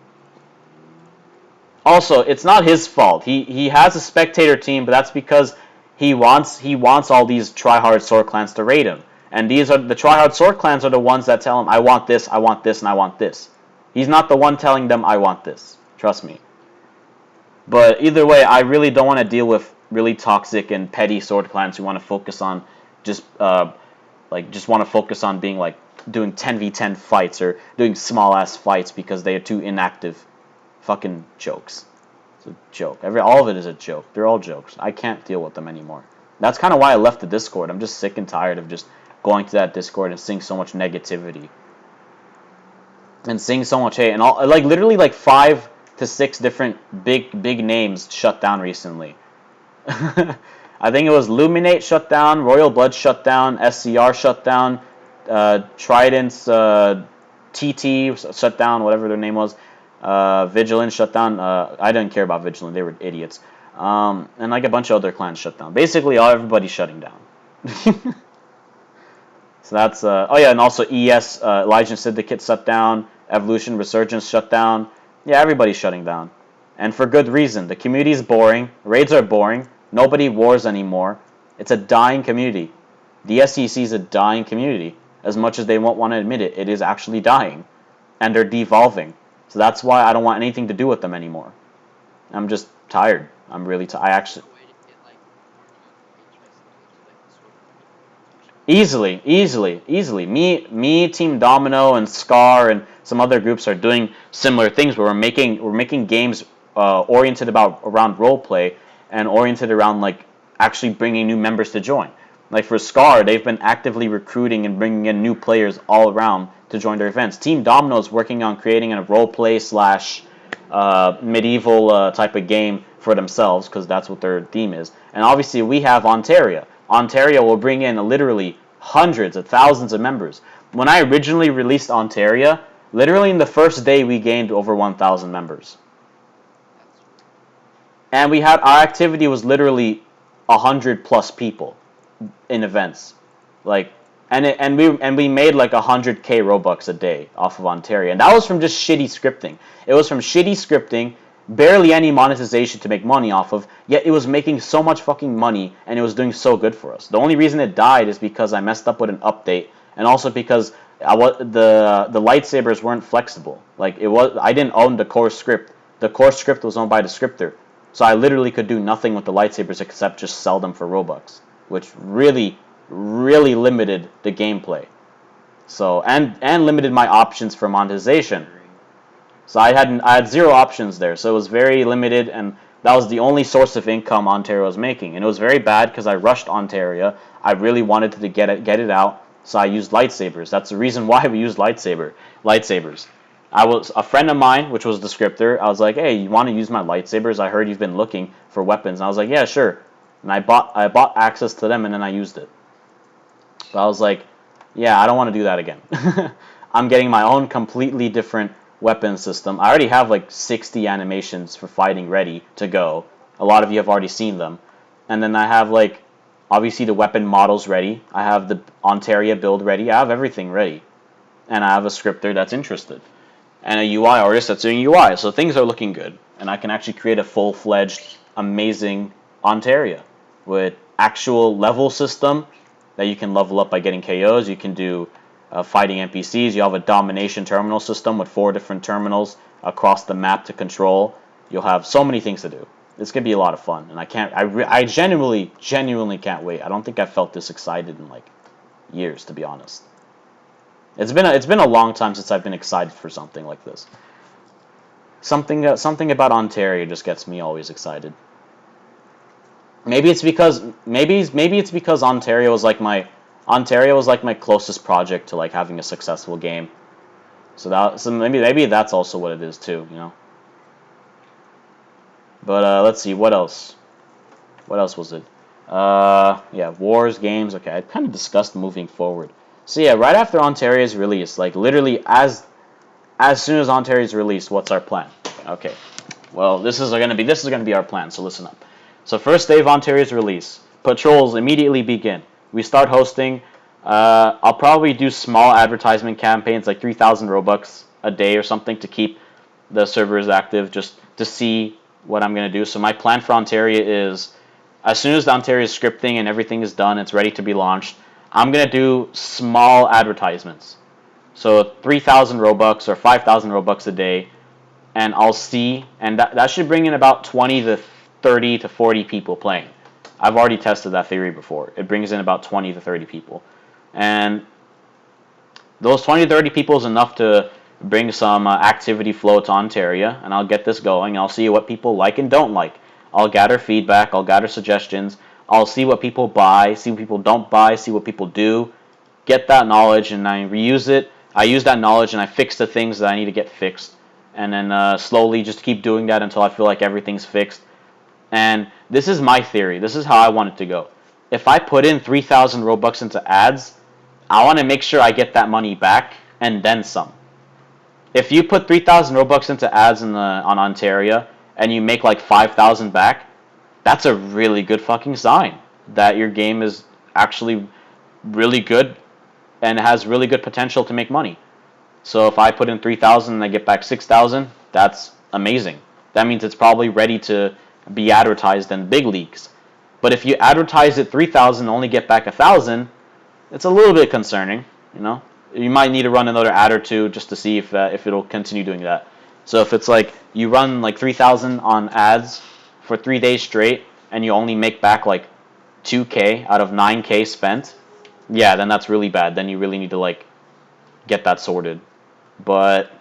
Also, it's not his fault. He has a spectator team, but that's because he wants all these tryhard sword clans to raid him. And these are the tryhard sword clans are the ones that tell him, I want this, and I want this. He's not the one telling them I want this. Trust me. But either way, I really don't want to deal with really toxic and petty sword clans who want to focus on just just want to focus on being like doing 10v10 fights or doing small ass fights because they are too inactive. Fucking jokes. It's a joke. All of it is a joke. They're all jokes. I can't deal with them anymore. That's kind of why I left the Discord. I'm just sick and tired of just going to that Discord and seeing so much negativity and seeing so much hate and all like literally like 5 to 6 different big names shut down recently. I think it was Luminate shut down, Royal Blood shut down, SCR shut down, Tridents, TT shut down, whatever their name was. Vigilant shut down. I didn't care about Vigilant; they were idiots. And like a bunch of other clans shut down. Basically, everybody's shutting down. So that's oh yeah, and also ES Legion Syndicate shut down. Evolution Resurgence shut down. Yeah, everybody's shutting down, and for good reason. The community is boring. Raids are boring. Nobody wars anymore. It's a dying community. The SEC is a dying community. As much as they won't want to admit it, it is actually dying, and they're devolving. So that's why I don't want anything to do with them anymore. I'm just tired. I'm really tired. I actually A way to get like more people interested into like the sword clan community. easily. Me, Team Domino, and Scar, and some other groups are doing similar things. Where we're making games oriented around role play and oriented around like actually bringing new members to join. Like for Scar, they've been actively recruiting and bringing in new players all around to join their events. Team Domino is working on creating a role play slash medieval type of game for themselves because that's what their theme is. And obviously we have Ontaria. Ontario will bring in literally hundreds of thousands of members. When I originally released Ontaria, literally in the first day we gained over 1,000 members. That's sweet. And our activity was literally 100 plus people in events, like, and we made like 100K Robux a day off of Ontario, and that was from just shitty scripting. It was from shitty scripting, barely any monetization to make money off of. Yet it was making so much fucking money, and it was doing so good for us. The only reason it died is because I messed up with an update, and also because the lightsabers weren't flexible. Like I didn't own the core script. The core script was owned by the scripter. So I literally could do nothing with the lightsabers except just sell them for Robux, which really limited the gameplay. So and limited my options for monetization. So I had 0 options there. So it was very limited, and that was the only source of income Ontario was making. And it was very bad because I rushed Ontario. I really wanted to get it out, so I used lightsabers. That's the reason why we used lightsabers. I was a friend of mine, which was the scripter. I was like, "Hey, you want to use my lightsabers? I heard you've been looking for weapons." And I was like, "Yeah, sure." And I bought access to them, and then I used it. But I was like, yeah, I don't want to do that again. I'm getting my own completely different weapon system. I already have like 60 animations for fighting ready to go. A lot of you have already seen them. And then I have like obviously the weapon models ready. I have the Ontaria build ready. I have everything ready. And I have a scripter that's interested. And a UI artist that's doing UI. So things are looking good. And I can actually create a full-fledged, amazing Ontaria with actual level system that you can level up by getting KOs. You can do fighting NPCs. You have a domination terminal system with 4 different terminals across the map to control. You'll have so many things to do. It's gonna be a lot of fun, and I genuinely can't wait. I don't think I've felt this excited in like years, to be honest. It's been a long time since I've been excited for something like this. Something about Ontario just gets me always excited. Maybe it's because Ontario was like my closest project to like having a successful game. So maybe that's also what it is too, you know. But let's see, what else? What else was it? Yeah, wars, games. Okay, I kind of discussed moving forward. So yeah, right after Ontario's release, like literally as soon as Ontario's released, what's our plan? Okay, well this is gonna be our plan. So listen up. So first day of Ontario's release, patrols immediately begin. We start hosting. I'll probably do small advertisement campaigns, like 3,000 Robux a day or something, to keep the servers active, just to see what I'm gonna do. So my plan for Ontario is, as soon as the Ontario scripting and everything is done, it's ready to be launched, I'm gonna do small advertisements. So 3,000 Robux or 5,000 Robux a day, and I'll see, and that should bring in about 20 to 30 to 40 people playing. I've already tested that theory before. It brings in about 20 to 30 people. And those 20 to 30 people is enough to bring some activity flow to Ontario, and I'll get this going. I'll see what people like and don't like. I'll gather feedback. I'll gather suggestions. I'll see what people buy, see what people don't buy, see what people do. Get that knowledge, and I reuse it. I use that knowledge, and I fix the things that I need to get fixed. And then slowly just keep doing that until I feel like everything's fixed. And this is my theory. This is how I want it to go. If I put in 3,000 Robux into ads, I want to make sure I get that money back and then some. If you put 3,000 Robux into ads on Ontario and you make like 5,000 back, that's a really good fucking sign that your game is actually really good and has really good potential to make money. So if I put in 3,000 and I get back 6,000, that's amazing. That means it's probably ready to be advertised in big leagues. But if you advertise it 3,000 and only get back 1,000, it's a little bit concerning, you know. You might need to run another ad or two just to see if it'll continue doing that. So if it's like you run like 3,000 on ads for 3 days straight and you only make back like 2K out of 9K spent, yeah, then that's really bad. Then you really need to like get that sorted. But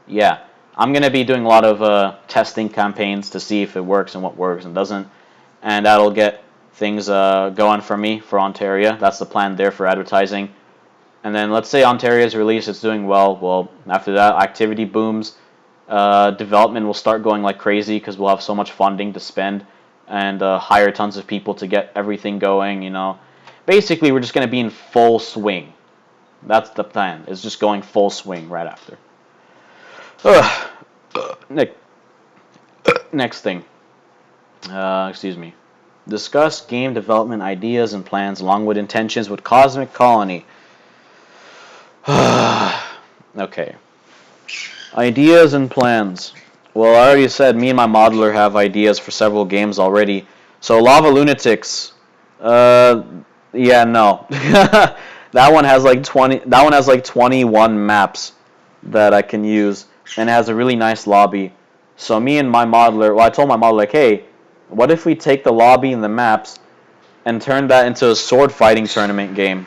yeah, I'm gonna be doing a lot of testing campaigns to see if it works and what works and doesn't, and that'll get things going for me for Ontario. That's the plan there for advertising. And then let's say Ontario's release, it's doing well. Well, after that, activity booms. Development will start going like crazy because we'll have so much funding to spend and hire tons of people to get everything going, you know. Basically, we're just going to be in full swing. That's the plan. It's just going full swing right after. Nick. Next thing. Excuse me. Discuss game development ideas and plans along with intentions with Cosmic Colony. Okay. Ideas and plans. Well, I already said me and my modeler have ideas for several games already. So Lava Lunatics. Yeah, no. That one has like 21 maps that I can use, and it has a really nice lobby. So me and my modeler, well, I told my modeler, like, hey, what if we take the lobby and the maps and turn that into a sword fighting tournament game?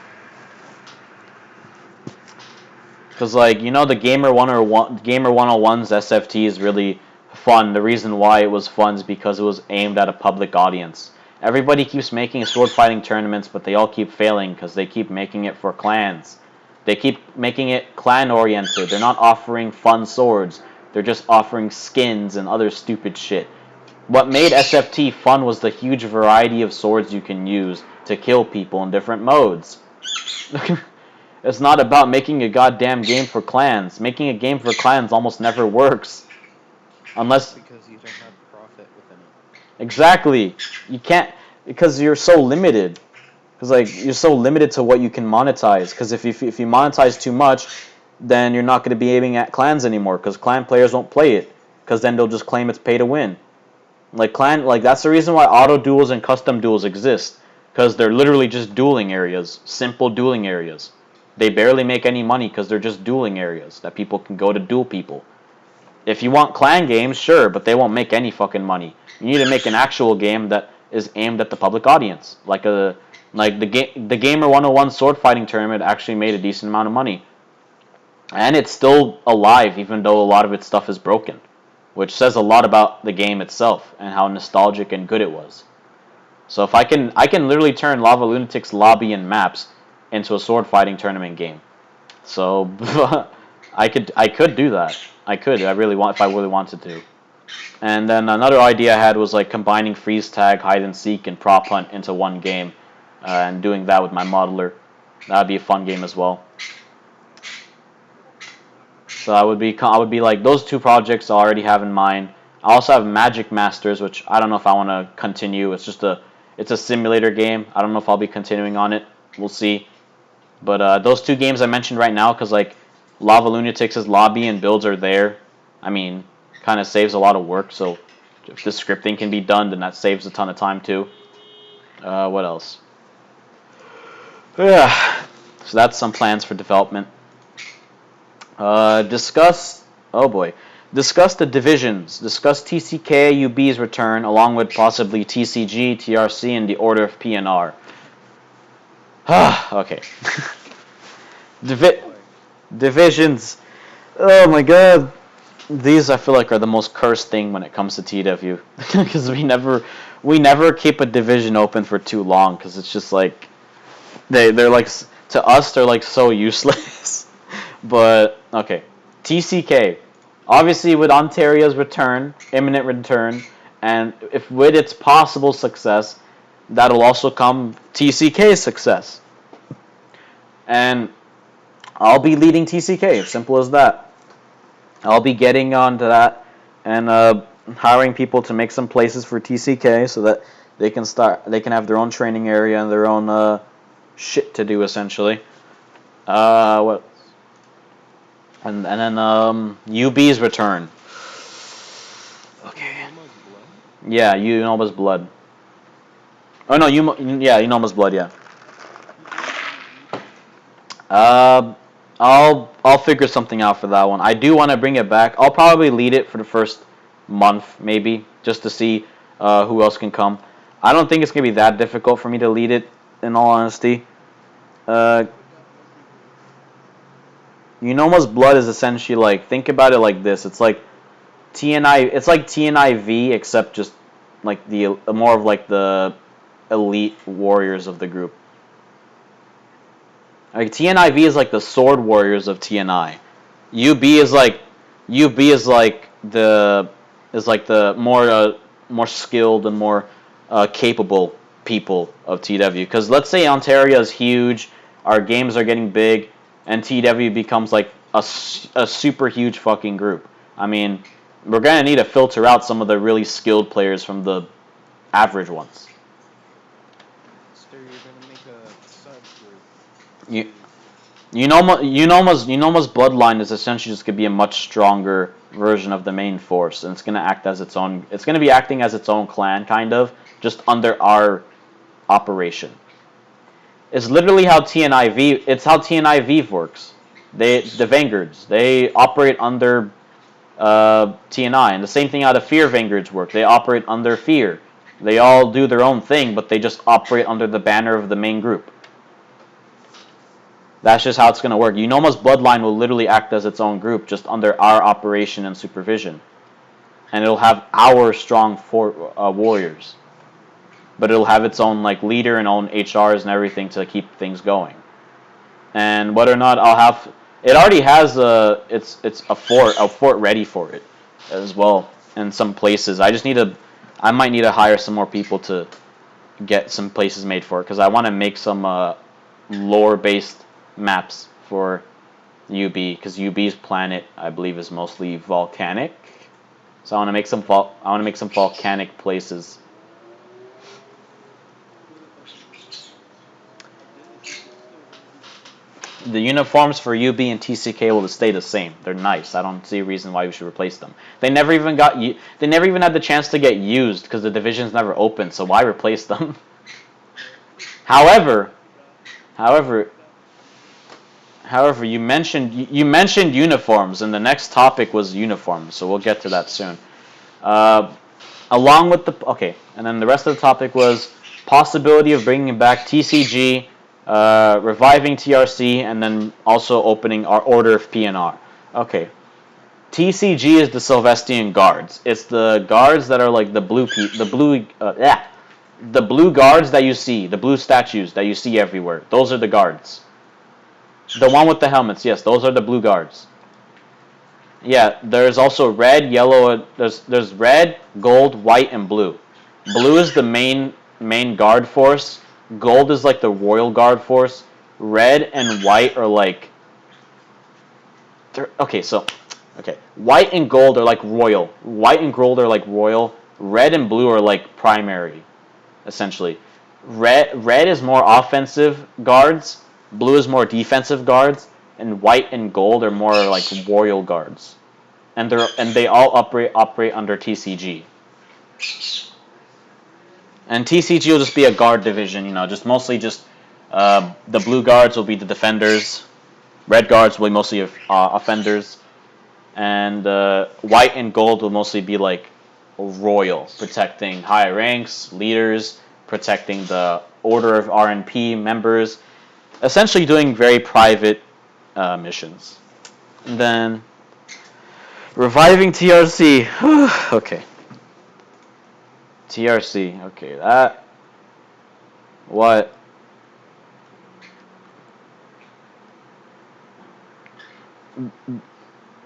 Because, like, you know, the Gamer 101's SFT is really fun. The reason why it was fun is because it was aimed at a public audience. Everybody keeps making sword fighting tournaments, but they all keep failing because they keep making it for clans. They keep making it clan oriented. They're not offering fun swords. They're just offering skins and other stupid shit. What made SFT fun was the huge variety of swords you can use to kill people in different modes. It's not about making a goddamn game for clans. Making a game for clans almost never works. Unless Because you don't have profit within it. exactly, you can't because you're so limited. Because like you're so limited to what you can monetize. Because if you monetize too much, then you're not going to be aiming at clans anymore. Because clan players won't play it. Because then they'll just claim it's pay to win. Like that's the reason why auto duels and custom duels exist. Because they're literally just dueling areas, simple dueling areas. They barely make any money because they're just dueling areas that people can go to duel people. If you want clan games, sure, but they won't make any fucking money. You need to make an actual game that is aimed at the public audience, like the Gamer 101 sword fighting tournament actually made a decent amount of money, and it's still alive even though a lot of its stuff is broken, which says a lot about the game itself and how nostalgic and good it was. So if I can literally turn Lava Lunatic's lobby and maps into a sword fighting tournament game. So I could do that. I really want if I really wanted to. And then another idea I had was like combining freeze tag, hide and seek, and prop hunt into one game, and doing that with my modeler. That'd be a fun game as well. So I would be like those two projects I already have in mind. I also have Magic Masters, which I don't know if I want to continue. It's a simulator game. I don't know if I'll be continuing on it. We'll see. But those two games I mentioned right now, because like Lava Lunatics' lobby and builds are there. I mean, kind of saves a lot of work. So if the scripting can be done, then that saves a ton of time too. What else? Yeah. So that's some plans for development. Discuss. Oh boy. Discuss the divisions. Discuss TCK UB's return, along with possibly TCG, TRC, and the order of PNR. Okay. Divi- Divisions. Oh my god. These I feel like are the most cursed thing when it comes to TW because we never keep a division open for too long because it's just like they're like to us they're like so useless. But okay, TCK. Obviously with Ontario's return, imminent return, and if with its possible success, that'll also come TCK's success. And I'll be leading TCK, simple as that. I'll be getting onto that and hiring people to make some places for TCK so that they can have their own training area and their own shit to do essentially. What and then UB's return. Okay. Unoma's blood? Yeah, Unoma's blood. Oh no, Unoma's blood. Yeah. Who's leading UB? Uh, I'll figure something out for that one. I do want to bring it back. I'll probably lead it for the first month, maybe, just to see who else can come. I don't think it's gonna be that difficult for me to lead it, in all honesty. Uh, What does he do? Unoma's blood is essentially like think about it like this. It's like TNI. It's like TNIV, except just like the more of like the elite warriors of the group. Like TNIV is like the sword warriors of TNI. UB is like UB is like the more skilled and more capable people of TW. Because let's say Ontario is huge, our games are getting big, and TW becomes like a super huge fucking group. I mean, we're gonna need to filter out some of the really skilled players from the average ones. So you're gonna make a subgroup You, to Unoma's bloodline is essentially just gonna be a much stronger version of the main force, and it's gonna act as its own. It's gonna be acting as its own clan, kind of, just under our operation. It's literally how TNIV. It's how TNIV works. The Vanguards, they operate under TNI, and the same thing how the Fear Vanguards work. They operate under Fear. They all do their own thing, but they just operate under the banner of the main group. That's just how it's going to work. Unoma's bloodline will literally act as its own group, just under our operation and supervision. And it'll have our strong warriors. But it'll have its own like leader and own HRs and everything to keep things going. And whether or not I'll have... It already has it's a fort ready for it as well in some places. I might need to hire some more people to get some places made for it because I want to make some lore-based maps for UB, because UB's planet, I believe, is mostly volcanic. So I want to make some volcanic places. Is it still gonna be TCK? The uniforms for UB and TCK will stay the same. They're nice. I don't see a reason why we should replace them. They never even had the chance to get used because the divisions never opened. So why replace them? However, however, however, you mentioned uniforms, and the next topic was uniforms. So we'll get to that soon. Uh, Along with and then the rest of the topic was possibility of bringing back TCG, reviving TRC, and then also opening our Order of PNR. Okay, TCG is the Sylvestian Guards. It's the guards that are like the the blue guards that you see, the blue statues that you see everywhere. Those are the guards. The one with the helmets, yes, those are the blue guards. Yeah, there's also red, yellow. There's red, gold, white, and blue. Blue is the main guard force. Gold is like the royal guard force. Red and white are like. Okay. White and gold are like royal. White and gold are like royal. Red and blue are like primary, essentially. Red is more offensive guards. Blue is more defensive guards, and white and gold are more like royal guards. And they all operate under TCG. And TCG will just be a guard division, just mostly just the blue guards will be the defenders, red guards will be mostly offenders, and white and gold will mostly be like royal, protecting high ranks, leaders, protecting the order of RNP members, essentially doing very private missions. And then reviving TRC. Okay. TRC. Okay, that. What?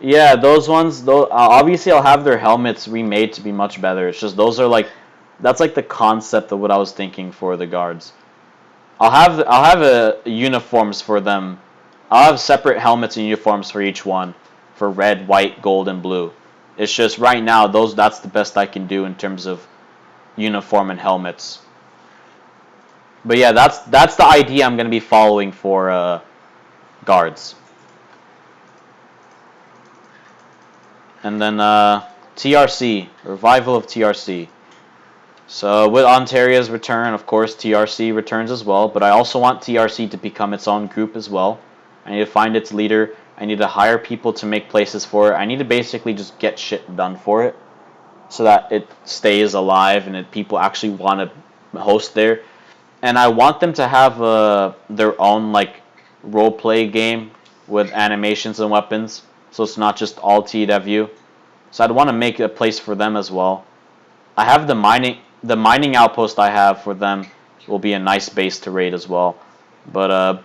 Yeah, those ones. Though obviously, I'll have their helmets remade to be much better. It's just those are like, that's like the concept of what I was thinking for the guards. I'll have uniforms for them. I'll have separate helmets and uniforms for each one, for red, white, gold, and blue. It's just right now that's the best I can do in terms of uniform and helmets. But yeah, that's the idea I'm gonna be following for guards. And then TRC, revival of TRC. So with Ontario's return, of course, TRC returns as well. But I also want TRC to become its own group as well. I need to find its leader. I need to hire people to make places for it. I need to basically just get shit done for it, so that it stays alive and people actually want to host there. And I want them to have their own like role play game with animations and weapons, so it's not just all TW. So I'd want to make a place for them as well. I have the mining outpost I have for them will be a nice base to raid as well. But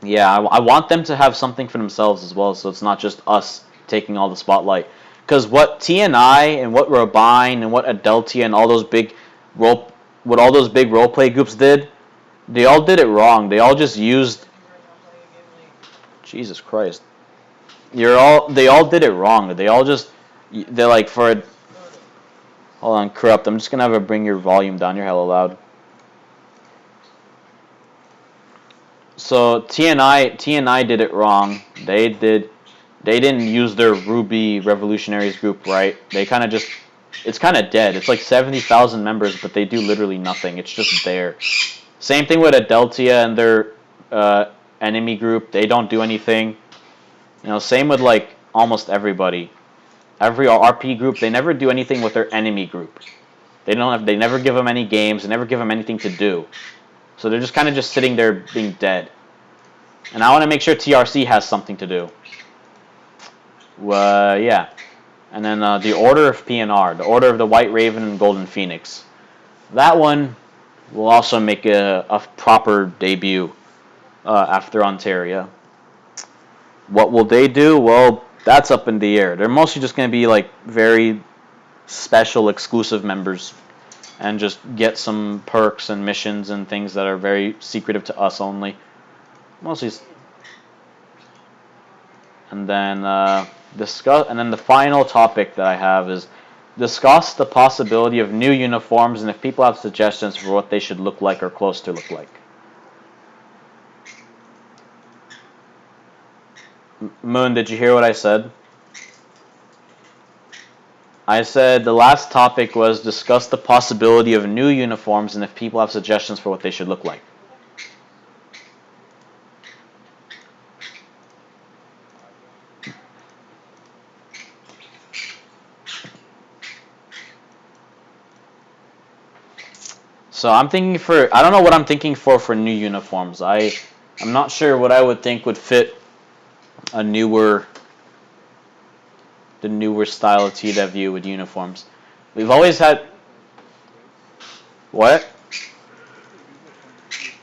yeah, I want them to have something for themselves as well, so it's not just us taking all the spotlight. Because what TNI and what Robine and what Adeltia and all those big roleplay groups did, they all did it wrong. They all just used. Jesus Christ. They all did it wrong. They're like for. Hold on, corrupt. I'm just gonna have to bring your volume down. You're hella loud. So TNI did it wrong. They didn't use their Ruby Revolutionaries group right. They kind of just, it's kind of dead. It's like 70,000 members, but they do literally nothing. It's just there. Same thing with Adeltia and their enemy group. They don't do anything. Same with like almost everybody. Every RP group, they never do anything with their enemy group. They never give them any games. They never give them anything to do. So they're just kind of just sitting there being dead. And I want to make sure TRC has something to do. Yeah. And then the Order of PNR, the Order of the White Raven and Golden Phoenix. That one will also make a proper debut after Ontario. What will they do? Well, that's up in the air. They're mostly just going to be like very special, exclusive members, and just get some perks and missions and things that are very secretive to us only. mostly. And then discuss. And then the final topic that I have is discuss the possibility of new uniforms and if people have suggestions for what they should look like or close to look like. Moon, did you hear what I said? I said the last topic was discuss the possibility of new uniforms and if people have suggestions for what they should look like. So I'm thinking I don't know what I'm thinking for new uniforms. I'm not sure what I would think would fit a the newer style of TDW with uniforms. We've always had Uniforms look great. what? The uniforms look great in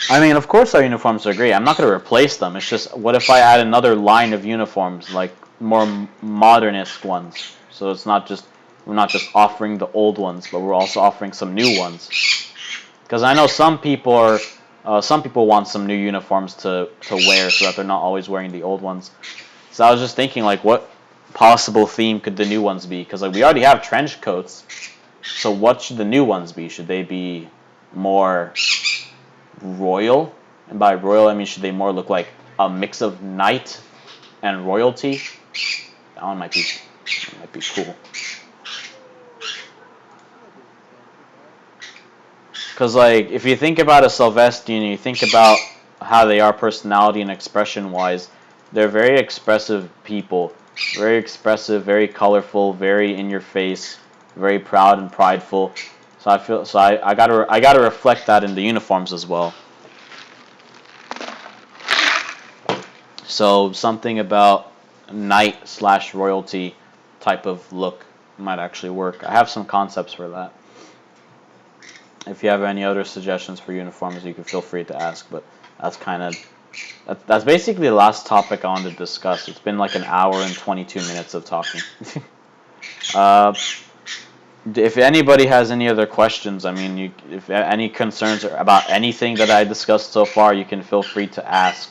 TDW. I mean, of course our uniforms are great. I'm not going to replace them. It's just what if I add another line of uniforms, like more modernist ones? So it's not just we're not just offering the old ones, but we're also offering some new ones. Because I know some people want some new uniforms to wear so that they're not always wearing the old ones. So I was just thinking, like, what possible theme could the new ones be? Because like we already have trench coats, so what should the new ones be? Should they be more royal? And by royal, I mean should they more look like a mix of knight and royalty? That might be cool. I give a thought to that. Because, like, if you think about a Sylvestian, you think about how they are personality and expression wise, they're very expressive people. Very expressive, very colorful, very in your face, very proud and prideful. I gotta reflect that in the uniforms as well. So something about knight slash royalty type of look might actually work. I have some concepts for that. If you have any other suggestions for uniforms, you can feel free to ask. But that's kind of that's basically the last topic I wanted to discuss. It's been like an hour and 22 minutes of talking. uh, if anybody has any other questions, I mean, if any concerns about anything that I discussed so far, you can feel free to ask.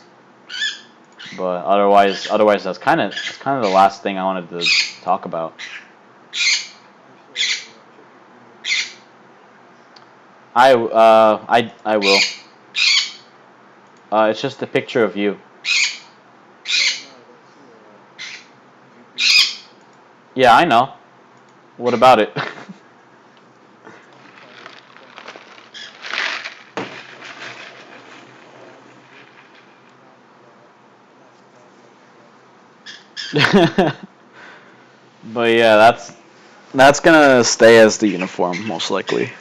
But otherwise, that's kind of the last thing I wanted to talk about. Also, check your email too. I will. It's just a picture of you. No, that's UB uniform. Yeah, I know. What about it? I find it funny adding it mascot like Trident. But yeah, that's gonna stay as the uniform most likely.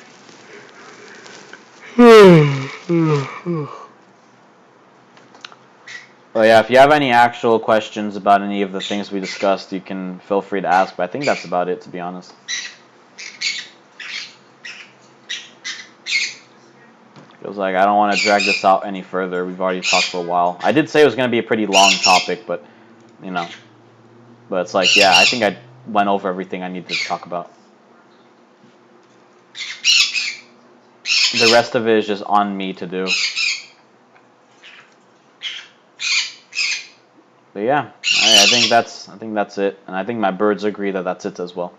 But yeah, if you have any actual questions about any of the things we discussed, you can feel free to ask. But I think that's about it, to be honest. Feels like I don't want to drag this out any further. We've already talked for a while. I did say it was going to be a pretty long topic, but you know, but it's like, yeah, I think I went over everything I needed to talk about. The rest of it is just on me to do. But yeah, I think that's it, and I think my birds agree that that's it as well.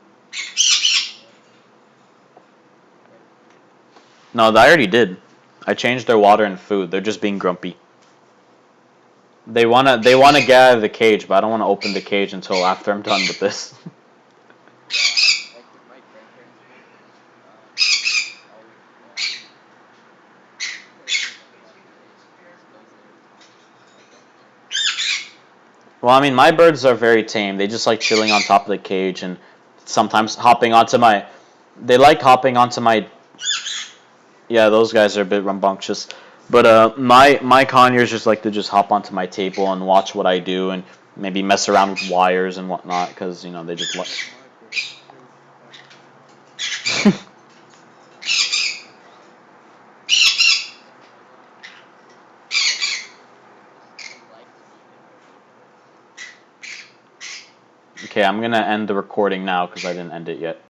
No, I already did. I changed their water and food. They're just being grumpy. They wanna get out of the cage, but I don't want to open the cage until after I'm done with this. Yeah, like in my grandparents' place, always they never let them in just because they're like that. Well, I mean, my birds are very tame. They just like chilling on top of the cage and sometimes hopping onto my. They like hopping onto my. Yeah, those guys are a bit rambunctious. But my conures just like to just hop onto my table and watch what I do and maybe mess around with wires and whatnot because they just like. Like my birds, they're respectful. They like to be ignored. Okay, I'm gonna end the recording now because I didn't end it yet.